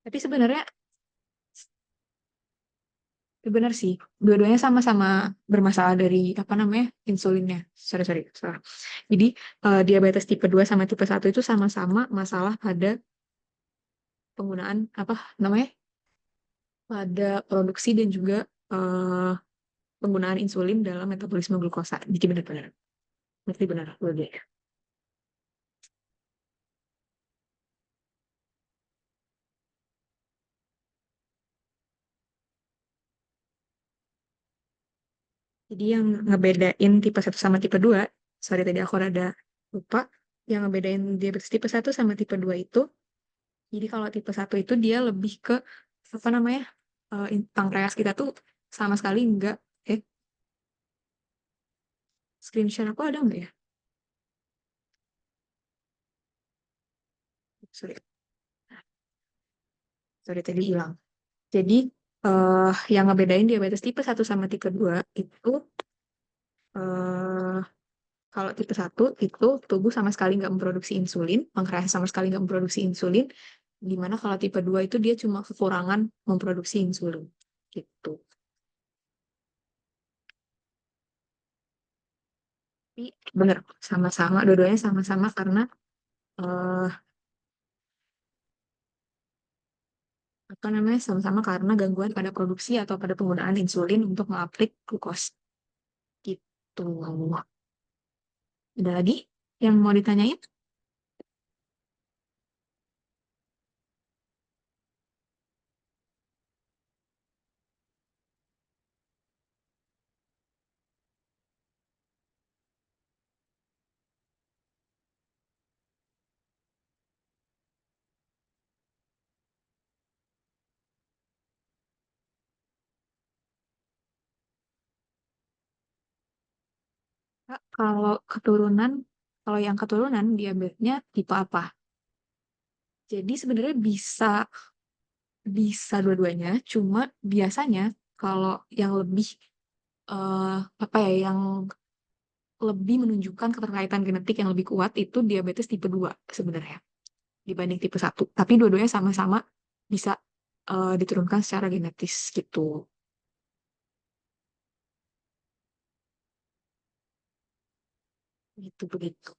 Tapi sebenarnya benar sih, dua-duanya sama-sama bermasalah dari apa namanya insulinnya. Sorry sorry, salah. Jadi diabetes tipe 2 sama tipe satu itu sama-sama masalah pada penggunaan apa namanya, pada produksi dan juga eh, penggunaan insulin dalam metabolisme glukosa. Jadi benar-benar, berarti benar dua-duanya. Jadi yang ngebedain tipe satu sama tipe 2, sorry tadi aku rada lupa, yang ngebedain diabetes tipe satu sama tipe 2 itu, jadi kalau tipe satu itu dia lebih ke, apa namanya, pankreas kita tuh sama sekali enggak, eh, screenshot aku ada nggak ya? Sorry, sorry tadi hilang. Jadi, yang ngebedain diabetes tipe satu sama tipe 2 itu, eh, kalau tipe satu itu tubuh sama sekali nggak memproduksi insulin, pankreas sama sekali nggak memproduksi insulin, dimana kalau tipe 2 itu dia cuma kekurangan memproduksi insulin. Gitu. Tapi bener, sama-sama, dua-duanya sama-sama karena eh, apa namanya, sama-sama karena gangguan pada produksi atau pada penggunaan insulin untuk mengaplik glukos. Gitu. Ada lagi yang mau ditanyain? Kak, kalau keturunan, kalau yang keturunan diabetesnya tipe apa? Jadi sebenarnya bisa bisa dua-duanya, cuma biasanya kalau yang lebih apa ya, yang lebih menunjukkan keterkaitan genetik yang lebih kuat itu diabetes tipe 2 sebenarnya dibanding tipe satu. Tapi dua-duanya sama-sama bisa diturunkan secara genetis gitu. Gitu begitu.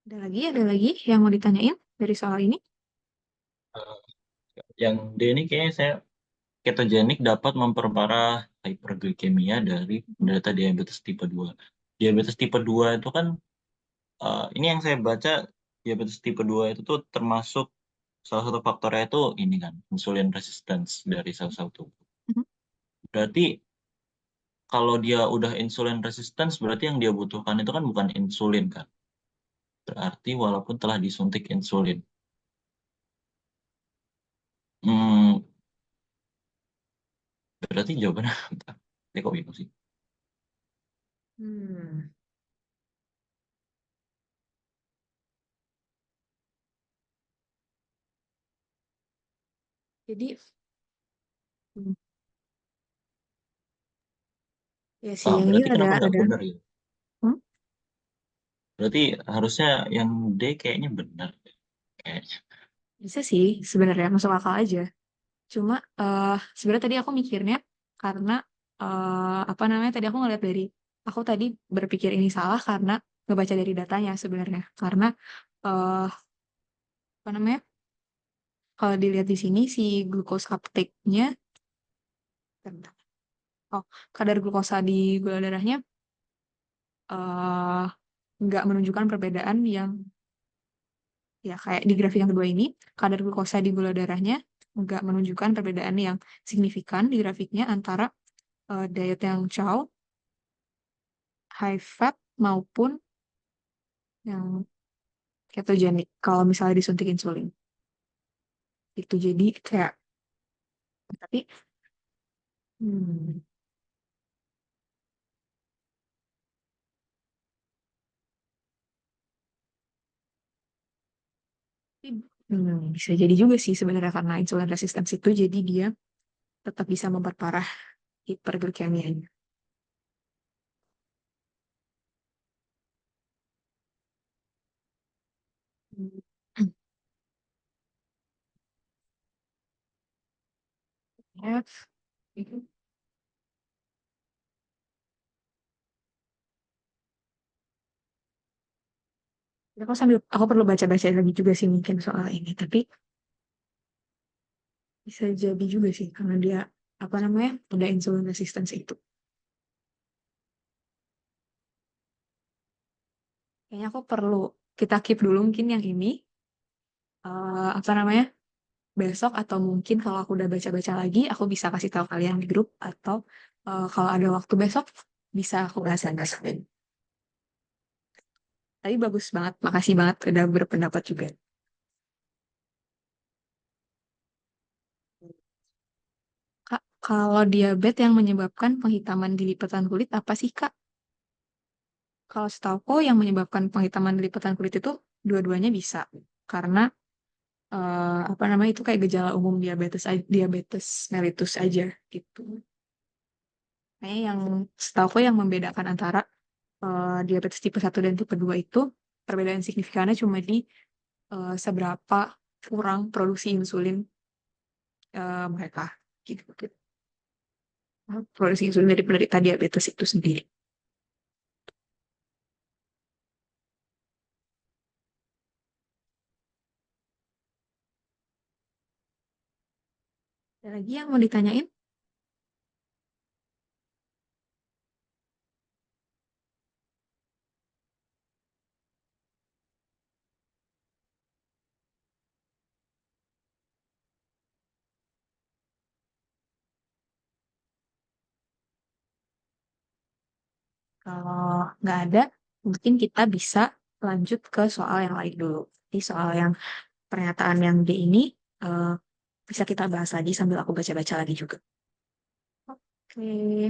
Ada lagi yang mau ditanyain dari soal ini? Yang D ini kayaknya saya ketogenik dapat memperparah hiperglikemia dari penderita diabetes tipe 2. Diabetes tipe 2 itu kan, ini yang saya baca, diabetes tipe 2 itu tuh termasuk salah satu faktornya itu ini kan, insulin resistance dari sel-sel tubuh. Mhm. Berarti kalau dia udah insulin resistance, berarti yang dia butuhkan itu kan bukan insulin kan. Berarti walaupun telah disuntik insulin. Hmm, berarti jawabannya apa? Saya kok bingung sih. Hmm. Jadi, hmm, ya sih, Ah, yang ini berarti kenapa nggak ada, benar ya? hmm, Berarti harusnya yang D kayaknya benar. Kayaknya. bisa sih sebenarnya masuk akal aja. Cuma sebenarnya tadi aku mikirnya karena apa namanya, tadi aku ngeliat dari, aku tadi berpikir ini salah karena ngebaca dari datanya sebenarnya. Karena eh apa namanya, kalau dilihat di sini si glucose uptake-nya, bentar. Oh, kadar glukosa di gula darahnya eh nggak menunjukkan perbedaan yang, ya kayak di grafik yang kedua ini, kadar glukosa di gula darahnya nggak menunjukkan perbedaan yang signifikan di grafiknya antara diet yang chow, high fat maupun yang ketogenik kalau misalnya disuntik insulin. Itu jadi kayak, tapi hmm, bisa jadi juga sih sebenarnya karena insulin resistance itu jadi dia tetap bisa memperparah hiperglikemianya. F. Gitu. Aku perlu baca-baca lagi juga sih mungkin soal ini, tapi bisa jadi juga sih karena dia apa namanya ada insulin resistance itu. Kayaknya aku perlu kita keep dulu mungkin yang ini apa namanya besok atau mungkin kalau aku udah baca-baca lagi aku bisa kasih tahu kalian di grup atau kalau ada waktu besok bisa aku bahas lagi. Tapi bagus banget, makasih banget udah berpendapat juga. Kak, kalau diabetes yang menyebabkan penghitaman di lipatan kulit apa sih Kak? Kalau setahu yang menyebabkan penghitaman di lipatan kulit itu dua-duanya bisa. Karena apa namanya itu kayak gejala umum diabetes mellitus aja gitu. Kayaknya yang setahu yang membedakan antara diabetes tipe 1 dan tipe 2 itu perbedaan signifikannya cuma di seberapa kurang produksi insulin mereka gitu. Produksi insulin dari penderita diabetes itu sendiri. Ada lagi yang mau ditanyain? Kalau nggak ada, mungkin kita bisa lanjut ke soal yang lain dulu. Di soal yang pernyataan yang D ini eh, bisa kita bahas lagi sambil aku baca-baca lagi juga. Oke,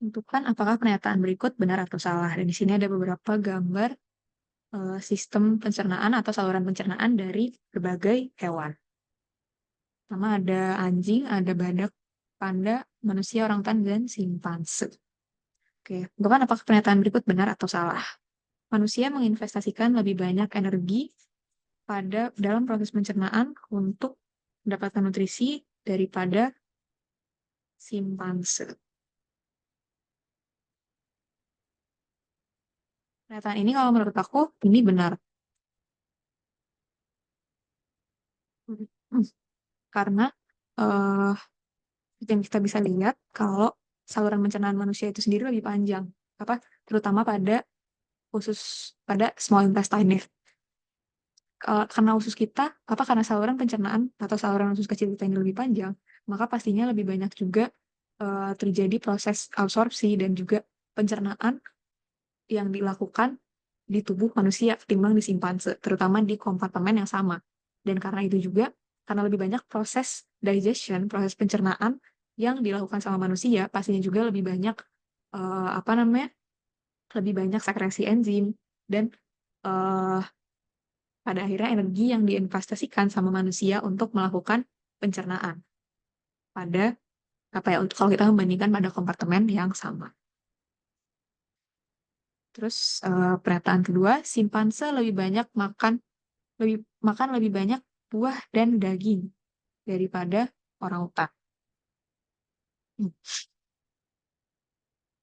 tentukan apakah pernyataan berikut benar atau salah. Dan di sini ada beberapa gambar sistem pencernaan atau saluran pencernaan dari berbagai hewan. Pertama ada anjing, ada badak, panda, manusia, orangutan, dan simpanse. Oke, tentukan apakah pernyataan berikut benar atau salah. Manusia menginvestasikan lebih banyak energi pada dalam proses pencernaan untuk mendapatkan nutrisi daripada simpanse. Pernyataan ini kalau menurut aku ini benar. Hmm, Karena eh, yang kita bisa lihat kalau saluran pencernaan manusia itu sendiri lebih panjang, apa terutama pada usus pada small intestine. Karena usus kita, apa karena saluran pencernaan atau saluran usus kecil kita ini lebih panjang, maka pastinya lebih banyak juga terjadi proses absorpsi dan juga pencernaan yang dilakukan di tubuh manusia ketimbang di simpanse, terutama di kompartemen yang sama. Dan karena itu juga, karena lebih banyak proses digestion, proses pencernaan yang dilakukan sama manusia, pastinya juga lebih banyak apa namanya, lebih banyak sekresi enzim dan eh, pada akhirnya energi yang diinvestasikan sama manusia untuk melakukan pencernaan pada apa ya untuk kalau kita membandingkan pada kompartemen yang sama. Terus pernyataan kedua, simpanse lebih lebih banyak buah dan daging daripada orang utan. Hmm.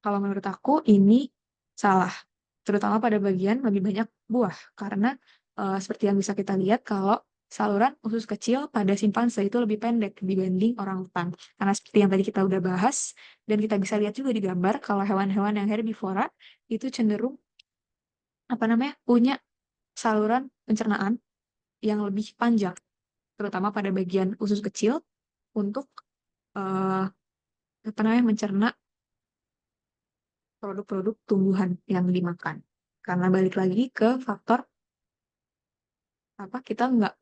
Kalau menurut aku ini salah, terutama pada bagian lebih banyak buah, karena seperti yang bisa kita lihat kalau saluran usus kecil pada simpanse itu lebih pendek dibanding orang utan. Karena seperti yang tadi kita udah bahas, dan kita bisa lihat juga di gambar, kalau hewan-hewan yang herbivora itu cenderung apa namanya punya saluran pencernaan yang lebih panjang, terutama pada bagian usus kecil untuk eh, apa namanya mencerna produk-produk tumbuhan yang dimakan. Karena balik lagi ke faktor apa kita nggak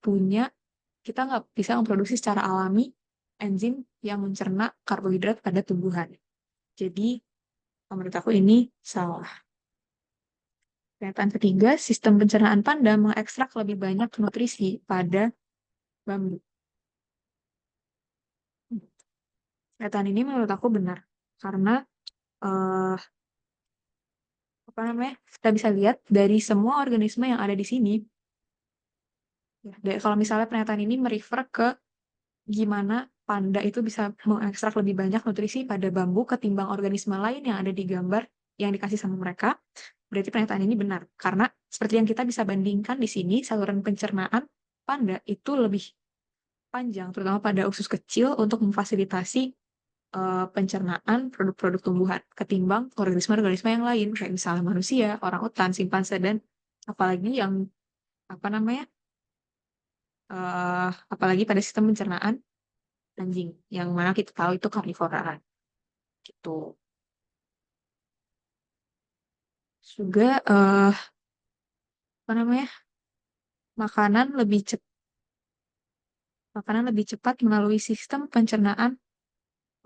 bisa memproduksi secara alami enzim yang mencerna karbohidrat pada tumbuhan. Jadi menurut aku ini salah. Pernyataan ketiga, sistem pencernaan panda mengekstrak lebih banyak nutrisi pada bambu. Pernyataan ini menurut aku benar. Karena eh, apa namanya? Kita bisa lihat dari semua organisme yang ada di sini. Ya, kalau misalnya pernyataan ini merefer ke gimana panda itu bisa mengekstrak lebih banyak nutrisi pada bambu ketimbang organisme lain yang ada di gambar yang dikasih sama mereka, berarti pernyataan ini benar. Karena seperti yang kita bisa bandingkan di sini, saluran pencernaan panda itu lebih panjang, terutama pada usus kecil untuk memfasilitasi pencernaan produk-produk tumbuhan ketimbang organisme-organisme yang lain, kayak misalnya manusia, orangutan, simpanse, dan apalagi yang apa namanya, apalagi pada sistem pencernaan anjing, yang mana kita tahu itu karnivora gitu. Juga apa namanya, makanan lebih cepat makanan lebih cepat melalui sistem pencernaan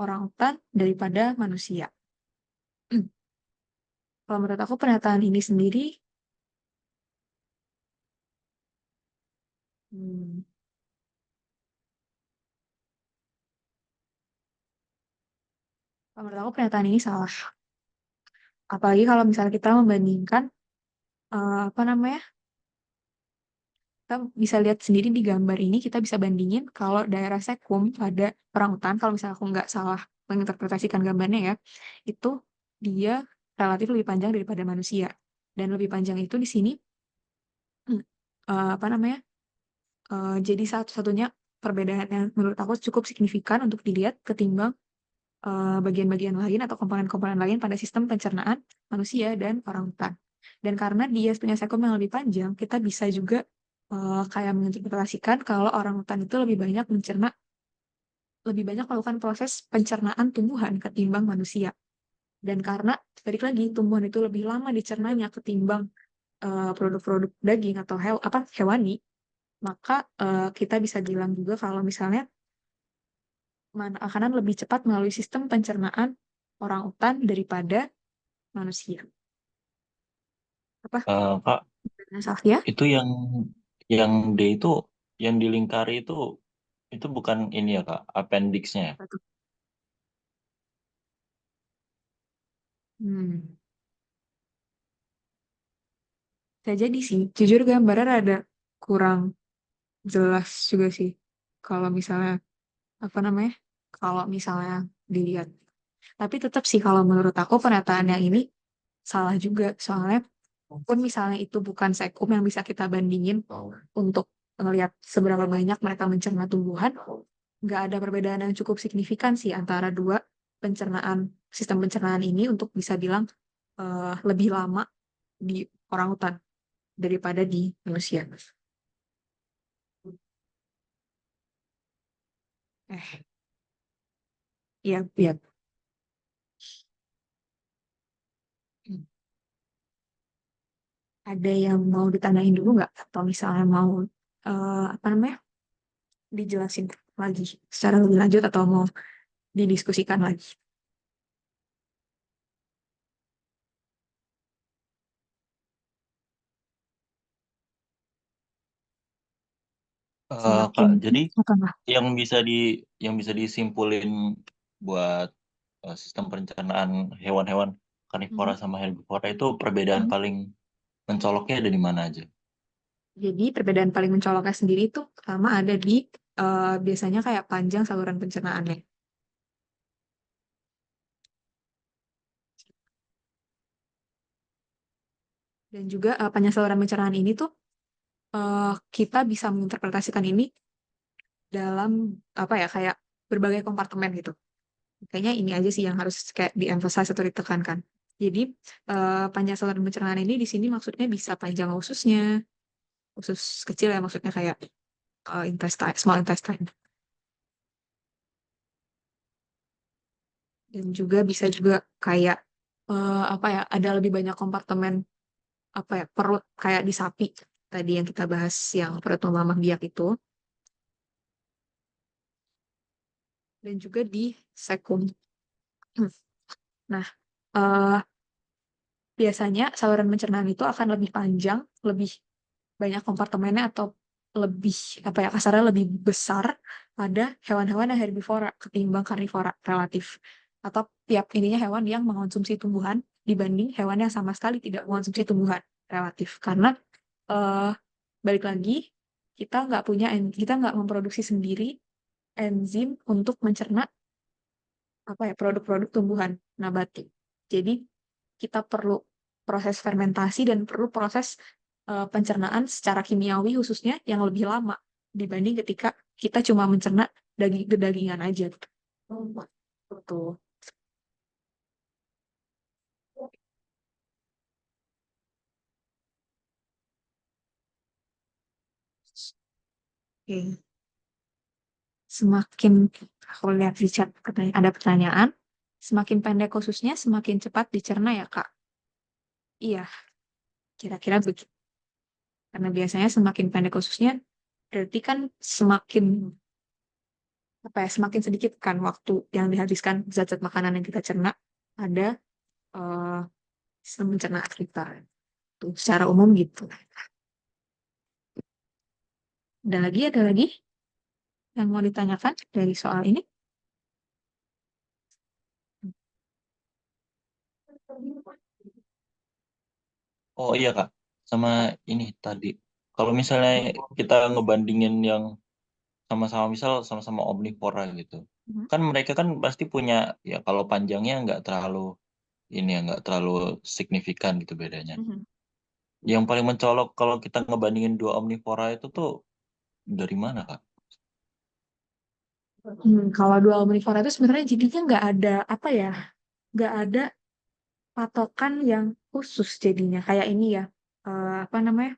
orangutan daripada manusia. Kalau menurut aku pernyataan ini sendiri, hmm, kalau menurut aku pernyataan ini salah. Apalagi kalau misalnya kita membandingkan apa namanya, kita bisa lihat sendiri di gambar ini, kita bisa bandingin kalau daerah Sekum pada orangutan, kalau misalnya aku nggak salah menginterpretasikan gambarnya ya, itu dia relatif lebih panjang daripada manusia. Dan lebih panjang itu di sini, apa namanya, jadi satu-satunya perbedaan yang menurut aku cukup signifikan untuk dilihat ketimbang bagian-bagian lain atau komponen-komponen lain pada sistem pencernaan manusia dan orangutan. Dan karena dia punya sekum yang lebih panjang, kita bisa juga kayak menginterpretasikan kalau orangutan itu lebih banyak melakukan proses pencernaan tumbuhan ketimbang manusia. Dan karena balik lagi tumbuhan itu lebih lama dicernanya ketimbang produk-produk daging atau hewani, maka kita bisa bilang juga kalau misalnya makanan lebih cepat melalui sistem pencernaan orangutan daripada manusia. Apa? Kak, Safia? itu yang D itu yang dilingkari itu bukan ini ya Kak, appendix-nya ya? Apa tuh? Hmm. Bisa jadi sih. Jujur gambarnya ada kurang jelas juga sih. Kalau misalnya, apa namanya? Kalau misalnya dilihat. Tapi tetap sih kalau menurut aku pernyataan yang ini salah juga. Soalnya pun misalnya itu bukan sekum yang bisa kita bandingin untuk melihat seberapa banyak mereka mencerna tumbuhan, nggak ada perbedaan yang cukup signifikan sih antara dua sistem pencernaan ini untuk bisa bilang lebih lama di orangutan daripada di manusia. Eh, iya, iya. Hmm. Ada yang mau ditanyain dulu nggak? Atau misalnya mau apa namanya, dijelasin lagi secara lebih lanjut atau mau didiskusikan lagi? Kak, Semakin jadi apa enggak? yang bisa di yang bisa disimpulin buat sistem pencernaan hewan-hewan karnivora Hmm. sama herbivora itu perbedaan Hmm. paling mencoloknya ada di mana aja? Jadi perbedaan paling mencoloknya sendiri itu pertama ada di biasanya kayak panjang saluran pencernaannya. Dan juga panjang saluran pencernaan ini tuh kita bisa menginterpretasikan ini dalam apa ya, kayak berbagai kompartemen gitu. Kayaknya ini aja sih yang harus kayak di-emphasize atau ditekankan. Jadi panjang saluran pencernaan ini di sini maksudnya bisa panjang ususnya, usus kecil ya, maksudnya kayak intestine, small intestine. Dan juga bisa juga kayak apa ya, ada lebih banyak kompartemen apa ya, perut kayak di sapi tadi yang kita bahas yang perut mamah biak itu, dan juga di sekum. Nah, eh, biasanya saluran pencernaan itu akan lebih panjang, lebih banyak kompartemennya atau lebih apa ya, kasarnya lebih besar pada hewan-hewan yang herbivora ketimbang karnivora relatif. atau tiap ininya hewan yang mengonsumsi tumbuhan dibanding hewan yang sama sekali tidak mengonsumsi tumbuhan relatif. Karena eh, balik lagi kita nggak memproduksi sendiri enzim untuk mencerna apa ya produk-produk tumbuhan nabati. Jadi kita perlu proses fermentasi dan perlu proses pencernaan secara kimiawi khususnya yang lebih lama dibanding ketika kita cuma mencerna dagingan aja. Betul. Oke. Semakin aku lihat di chat ada pertanyaan, semakin pendek khususnya semakin cepat dicerna ya Kak. Iya, kira-kira begitu. Karena biasanya semakin pendek khususnya berarti kan semakin apa ya semakin sedikit kan waktu yang dihabiskan zat-zat makanan yang kita cerna ada eh sistem pencernaan kita. Tuh, secara umum gitu. Ada lagi yang mau ditanyakan dari soal ini? Oh iya Kak, sama ini tadi. Kalau misalnya kita ngebandingin yang sama-sama misal sama-sama omnivora gitu, Mhm, kan mereka kan pasti punya ya kalau panjangnya nggak terlalu ini ya nggak terlalu signifikan gitu bedanya. mhm. Yang paling mencolok kalau kita ngebandingin dua omnivora itu tuh dari mana Kak? Kalau dua omnivora itu sebenarnya jadinya nggak ada apa ya, nggak ada patokan yang khusus jadinya kayak ini ya. Apa namanya?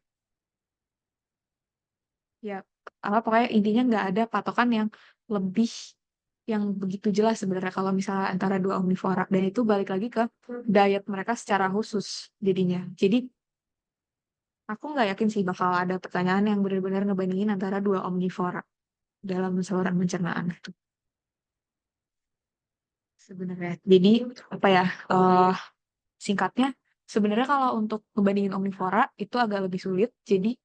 Ya, apa pokoknya intinya nggak ada patokan yang lebih yang begitu jelas sebenarnya kalau misalnya antara dua omnivora dan itu balik lagi ke diet mereka secara khusus jadinya. Jadi aku nggak yakin sih bakal ada pertanyaan yang benar-benar ngebandingin antara dua omnivora dalam saluran pencernaan itu sebenarnya. Jadi apa ya? Singkatnya sebenarnya kalau untuk ngebandingin omnivora itu agak lebih sulit. Jadi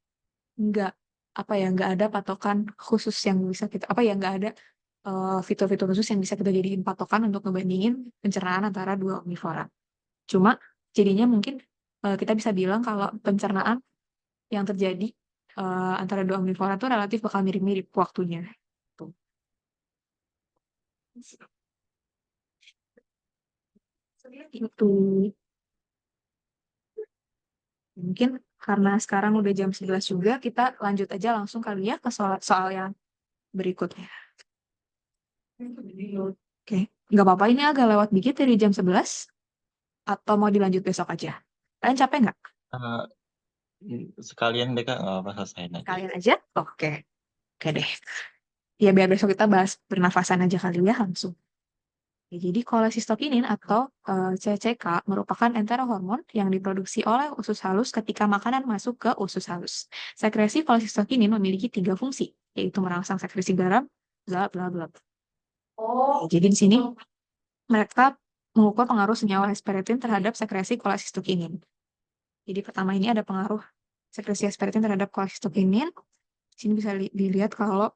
nggak apa ya nggak ada patokan khusus yang bisa kita apa ya nggak ada fitur-fitur khusus yang bisa kita jadiin patokan untuk ngebandingin pencernaan antara dua omnivora. Cuma jadinya mungkin kita bisa bilang kalau pencernaan yang terjadi antara dua omnivora itu relatif bakal mirip-mirip waktunya. Tuh. Itu mungkin karena sekarang udah jam 11 juga, kita lanjut aja langsung kali ya ke soal-soal yang berikutnya. Oke, nggak apa-apa ini agak lewat dikit dari jam 11 atau mau dilanjut besok aja? Kalian capek nggak? Eh, sekalian deh Kak, nggak apa selesaiin aja. Kalian aja? Oke, oke deh. Ya biar besok kita bahas pernafasan aja kali ya langsung. Ya, jadi kolesistokinin atau CCK merupakan enterohormon yang diproduksi oleh usus halus ketika makanan masuk ke usus halus. Sekresi kolesistokinin memiliki tiga fungsi, yaitu merangsang sekresi garam, bla bla bla. Oh. Jadi di sini mereka mengukur pengaruh senyawa hesperetin terhadap sekresi kolesistokinin. Jadi pertama ini ada pengaruh sekresi hesperetin terhadap kolesistokinin. Di sini bisa dilihat kalau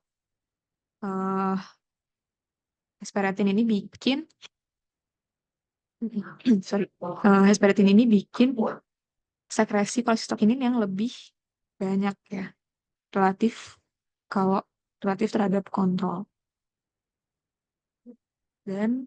eh hesperetin ini bikin sorry, hesperetin ini bikin sekresi kolesistokinin yang lebih banyak ya, relatif kalau relatif terhadap kontrol. Dan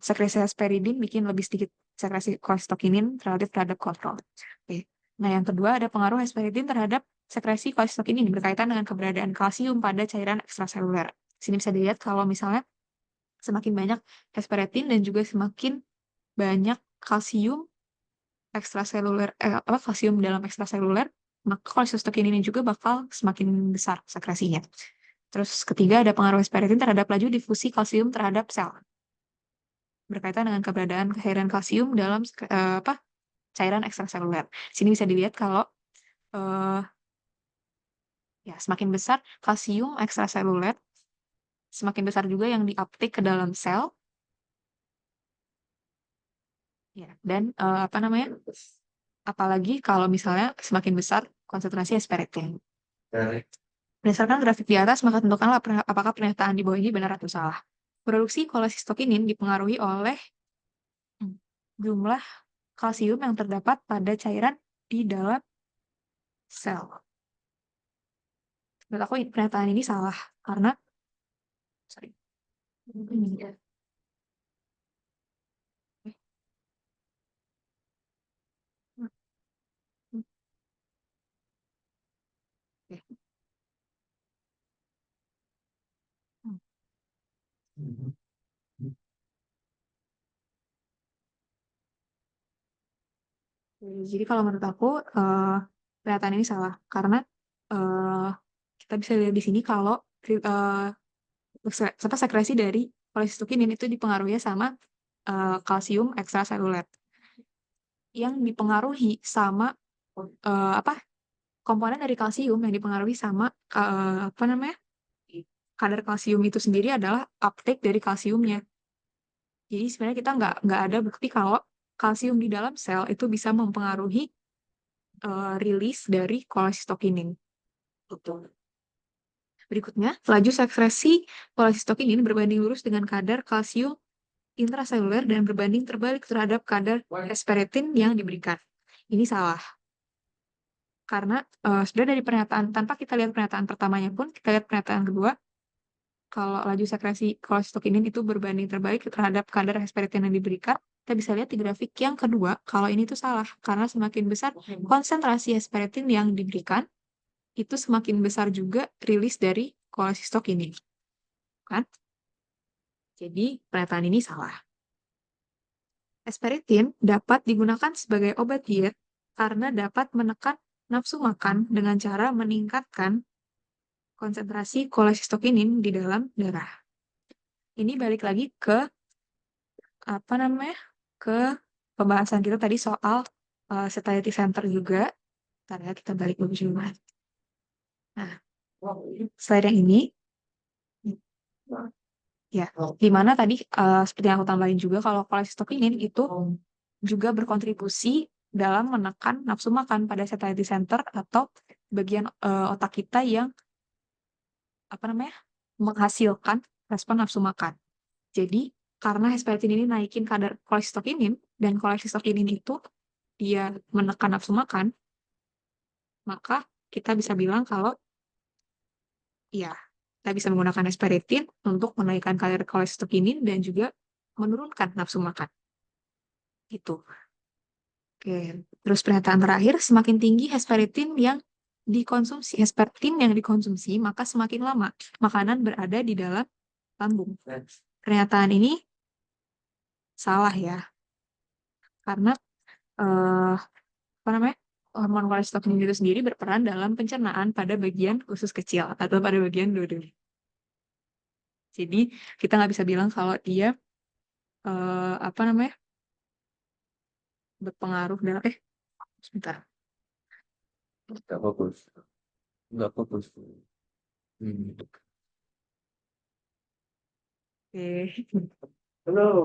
sekresi hesperidin bikin lebih sedikit sekresi kolesistokinin relatif terhadap kontrol. Oke. Nah, yang kedua ada pengaruh hesperidin terhadap sekresi kolesistokinin berkaitan dengan keberadaan kalsium pada cairan ekstraseluler. Sini bisa dilihat kalau misalnya semakin banyak hesperidin dan juga semakin banyak kalsium ekstraseluler apa kalsium dalam ekstraseluler, maka kolesistokinin ini juga bakal semakin besar sekresinya. Terus ketiga ada pengaruh hesperidin terhadap laju difusi kalsium terhadap sel berkaitan dengan keberadaan cairan kalsium dalam apa cairan ekstraseluler. Sini bisa dilihat kalau eh, ya semakin besar kalsium ekstraseluler, semakin besar juga yang diuptake ke dalam sel, ya. Dan apa namanya? Apalagi kalau misalnya semakin besar konsentrasi hesperidin. Berdasarkan grafik di atas, maka tentukanlah apakah pernyataan di bawah ini benar atau salah. Produksi kolesistokinin dipengaruhi oleh jumlah kalsium yang terdapat pada cairan di dalam sel. Menurut aku pernyataan ini salah karena sorry. Jadi kalau menurut aku pernyataan ini salah karena eh, kita bisa lihat di sini kalau sekresi dari kolesistokinin itu dipengaruhi sama kalsium ekstraseluler yang dipengaruhi sama apa komponen dari kalsium yang dipengaruhi sama apa namanya kadar kalsium itu sendiri adalah uptake dari kalsiumnya. Jadi sebenarnya kita nggak ada bukti kalau kalsium di dalam sel itu bisa mempengaruhi rilis dari kolesistokinin. Gitu. Berikutnya, laju sekresi kolesistokinin berbanding lurus dengan kadar kalsium intraseluler dan berbanding terbalik terhadap kadar hesperitin yang diberikan. Ini salah. Karena sebenarnya dari pernyataan, tanpa kita lihat pernyataan pertamanya pun, kita lihat pernyataan kedua, kalau laju sekresi kolesistokinin itu berbanding terbalik terhadap kadar hesperitin yang diberikan, kita bisa lihat di grafik yang kedua, kalau ini tuh salah. Karena semakin besar konsentrasi hesperitin yang diberikan, itu semakin besar juga rilis dari kolesistokinin. Kan? Jadi, pernyataan ini salah. Hesperitin dapat digunakan sebagai obat diet karena dapat menekan nafsu makan dengan cara meningkatkan konsentrasi kolesistokinin di dalam darah. Ini balik lagi ke apa namanya? Ke pembahasan kita tadi soal satiety center juga. Ntar ya, kita balik dulu juga. Nah, slide yang ini ya, di mana tadi seperti yang aku tambahin juga kalau kolesistokinin itu juga berkontribusi dalam menekan nafsu makan pada satiety center atau bagian otak kita yang apa namanya menghasilkan respon nafsu makan. Jadi karena hesperitin ini naikin kadar kolesistokinin dan kolesistokinin itu dia menekan nafsu makan, maka kita bisa bilang kalau ya kita bisa menggunakan hesperitin untuk menaikkan kadar kolesistokinin dan juga menurunkan nafsu makan. Itu. Oke, terus pernyataan terakhir, semakin tinggi hesperitin yang dikonsumsi, maka semakin lama makanan berada di dalam lambung. Pernyataan ini salah ya, karena eh, apa namanya hormon kolesitokin itu sendiri berperan dalam pencernaan pada bagian usus kecil atau pada bagian duodenum. Jadi kita nggak bisa bilang kalau dia apa namanya berpengaruh dalam sebentar. Nggak fokus. Nggak fokus. Oke.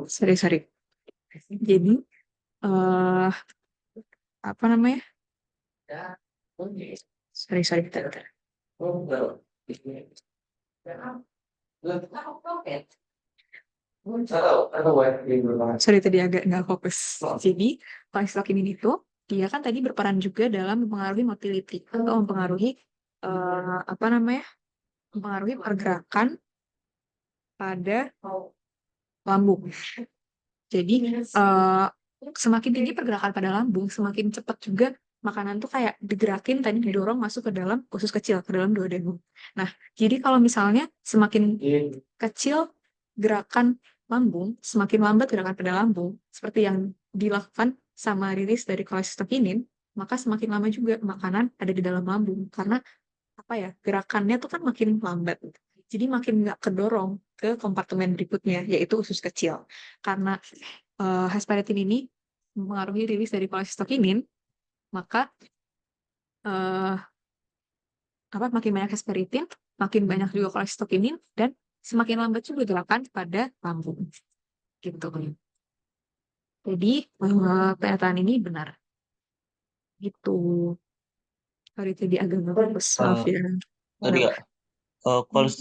Sorry, sorry. Jadi eh apa namanya? Sorry, sorry, bentar, bentar. Sorry, tadi agak nggak fokus. Jadi, kolesitokin itu, dia kan tadi berperan juga dalam mempengaruhi motility atau mempengaruhi apa namanya? Mempengaruhi pergerakan pada lambung. Jadi, semakin tinggi pergerakan pada lambung, semakin cepat juga makanan tuh kayak digerakin tadi didorong masuk ke dalam usus kecil, ke dalam duodenum. Nah, jadi kalau misalnya semakin kecil gerakan lambung, semakin lambat gerakan pada lambung, seperti yang dilakukan sama rilis dari kolesistokinin, maka semakin lama juga makanan ada di dalam lambung. Karena apa ya, gerakannya tuh kan makin lambat. Jadi makin nggak kedorong ke kompartemen berikutnya, yaitu usus kecil. Karena hesperitin ini mempengaruhi rilis dari kolesistokinin, maka eh, apa makin banyak hesperitin, makin banyak juga kolesistokinin, dan semakin lambat juga gerakan pada lambung. Gitu. Jadi pernyataan ini benar. Gitu. Sorry tadi agak nggak fokus, maaf Eh, ya. tadi Kenapa? ya, koles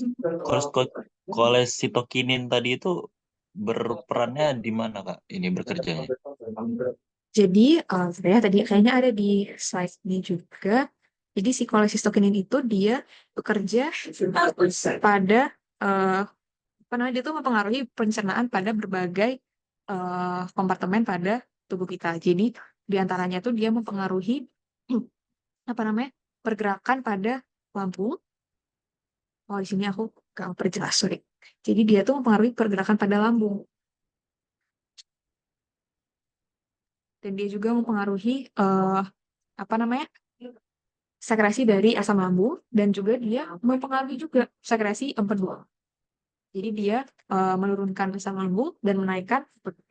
kolesterol kolesitokinin tadi itu berperannya di mana Kak? Ini bekerjanya. Jadi, sebenarnya tadi kayaknya ada di slide ini juga. Jadi si kolesistokinin itu dia bekerja pada eh, apa namanya dia tuh mempengaruhi pencernaan pada berbagai kompartemen pada tubuh kita. Jadi di antaranya tuh dia mempengaruhi apa namanya pergerakan pada lambung. Oh di sini aku gak perjelas sorry. Jadi dia tuh mempengaruhi pergerakan pada lambung dan dia juga mempengaruhi apa namanya sekresi dari asam lambung dan juga dia mempengaruhi juga sekresi empedu. Jadi dia menurunkan asam lambung dan menaikkan empedu.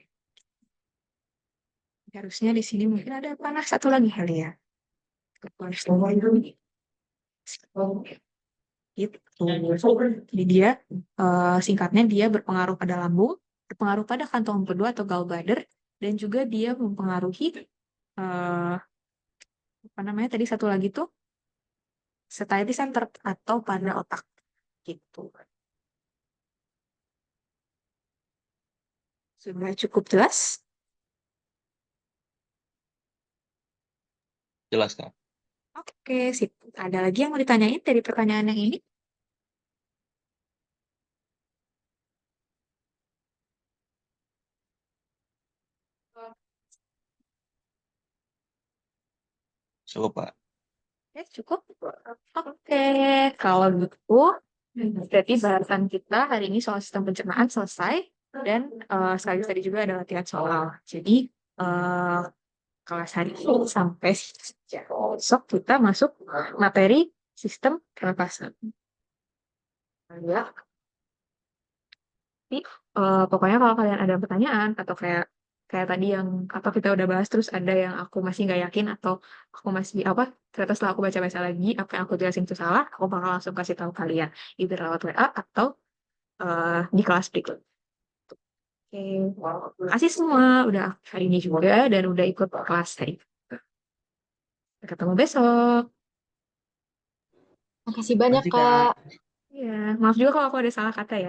Harusnya di sini mungkin ada panah satu lagi kali ya. Gitu. Jadi dia singkatnya dia berpengaruh pada lambung, berpengaruh pada kantong empedu atau gallbladder, dan juga dia mempengaruhi eh, apa namanya tadi satu lagi tuh satiety center atau pada otak gitu. Sudah cukup jelas? Jelas Kak? Oke, sip. Ada lagi yang mau ditanyain dari pertanyaan yang ini? Cukup Pak. Cukup. Oke, kalau gitu, berarti bahasan kita hari ini soal sistem pencernaan selesai. Dan sekaligus tadi juga ada latihan soal. Jadi, eh, kelas hari ini sampai situ saja. Besok kita masuk materi sistem pernapasan. Ya, tapi, pokoknya kalau kalian ada pertanyaan atau kayak kayak tadi yang apa kita udah bahas terus ada yang aku masih nggak yakin atau aku masih apa ternyata setelah aku baca-baca lagi apa yang aku jelasin itu salah, aku bakal langsung kasih tahu kalian either lewat WA atau di kelas berikut. Oke, terima kasih semua udah hari ini juga dan udah ikut kelas hari. Sampai ketemu besok. Makasih banyak, Masih Kak. Kak. Ya, maaf juga kalau aku ada salah kata ya.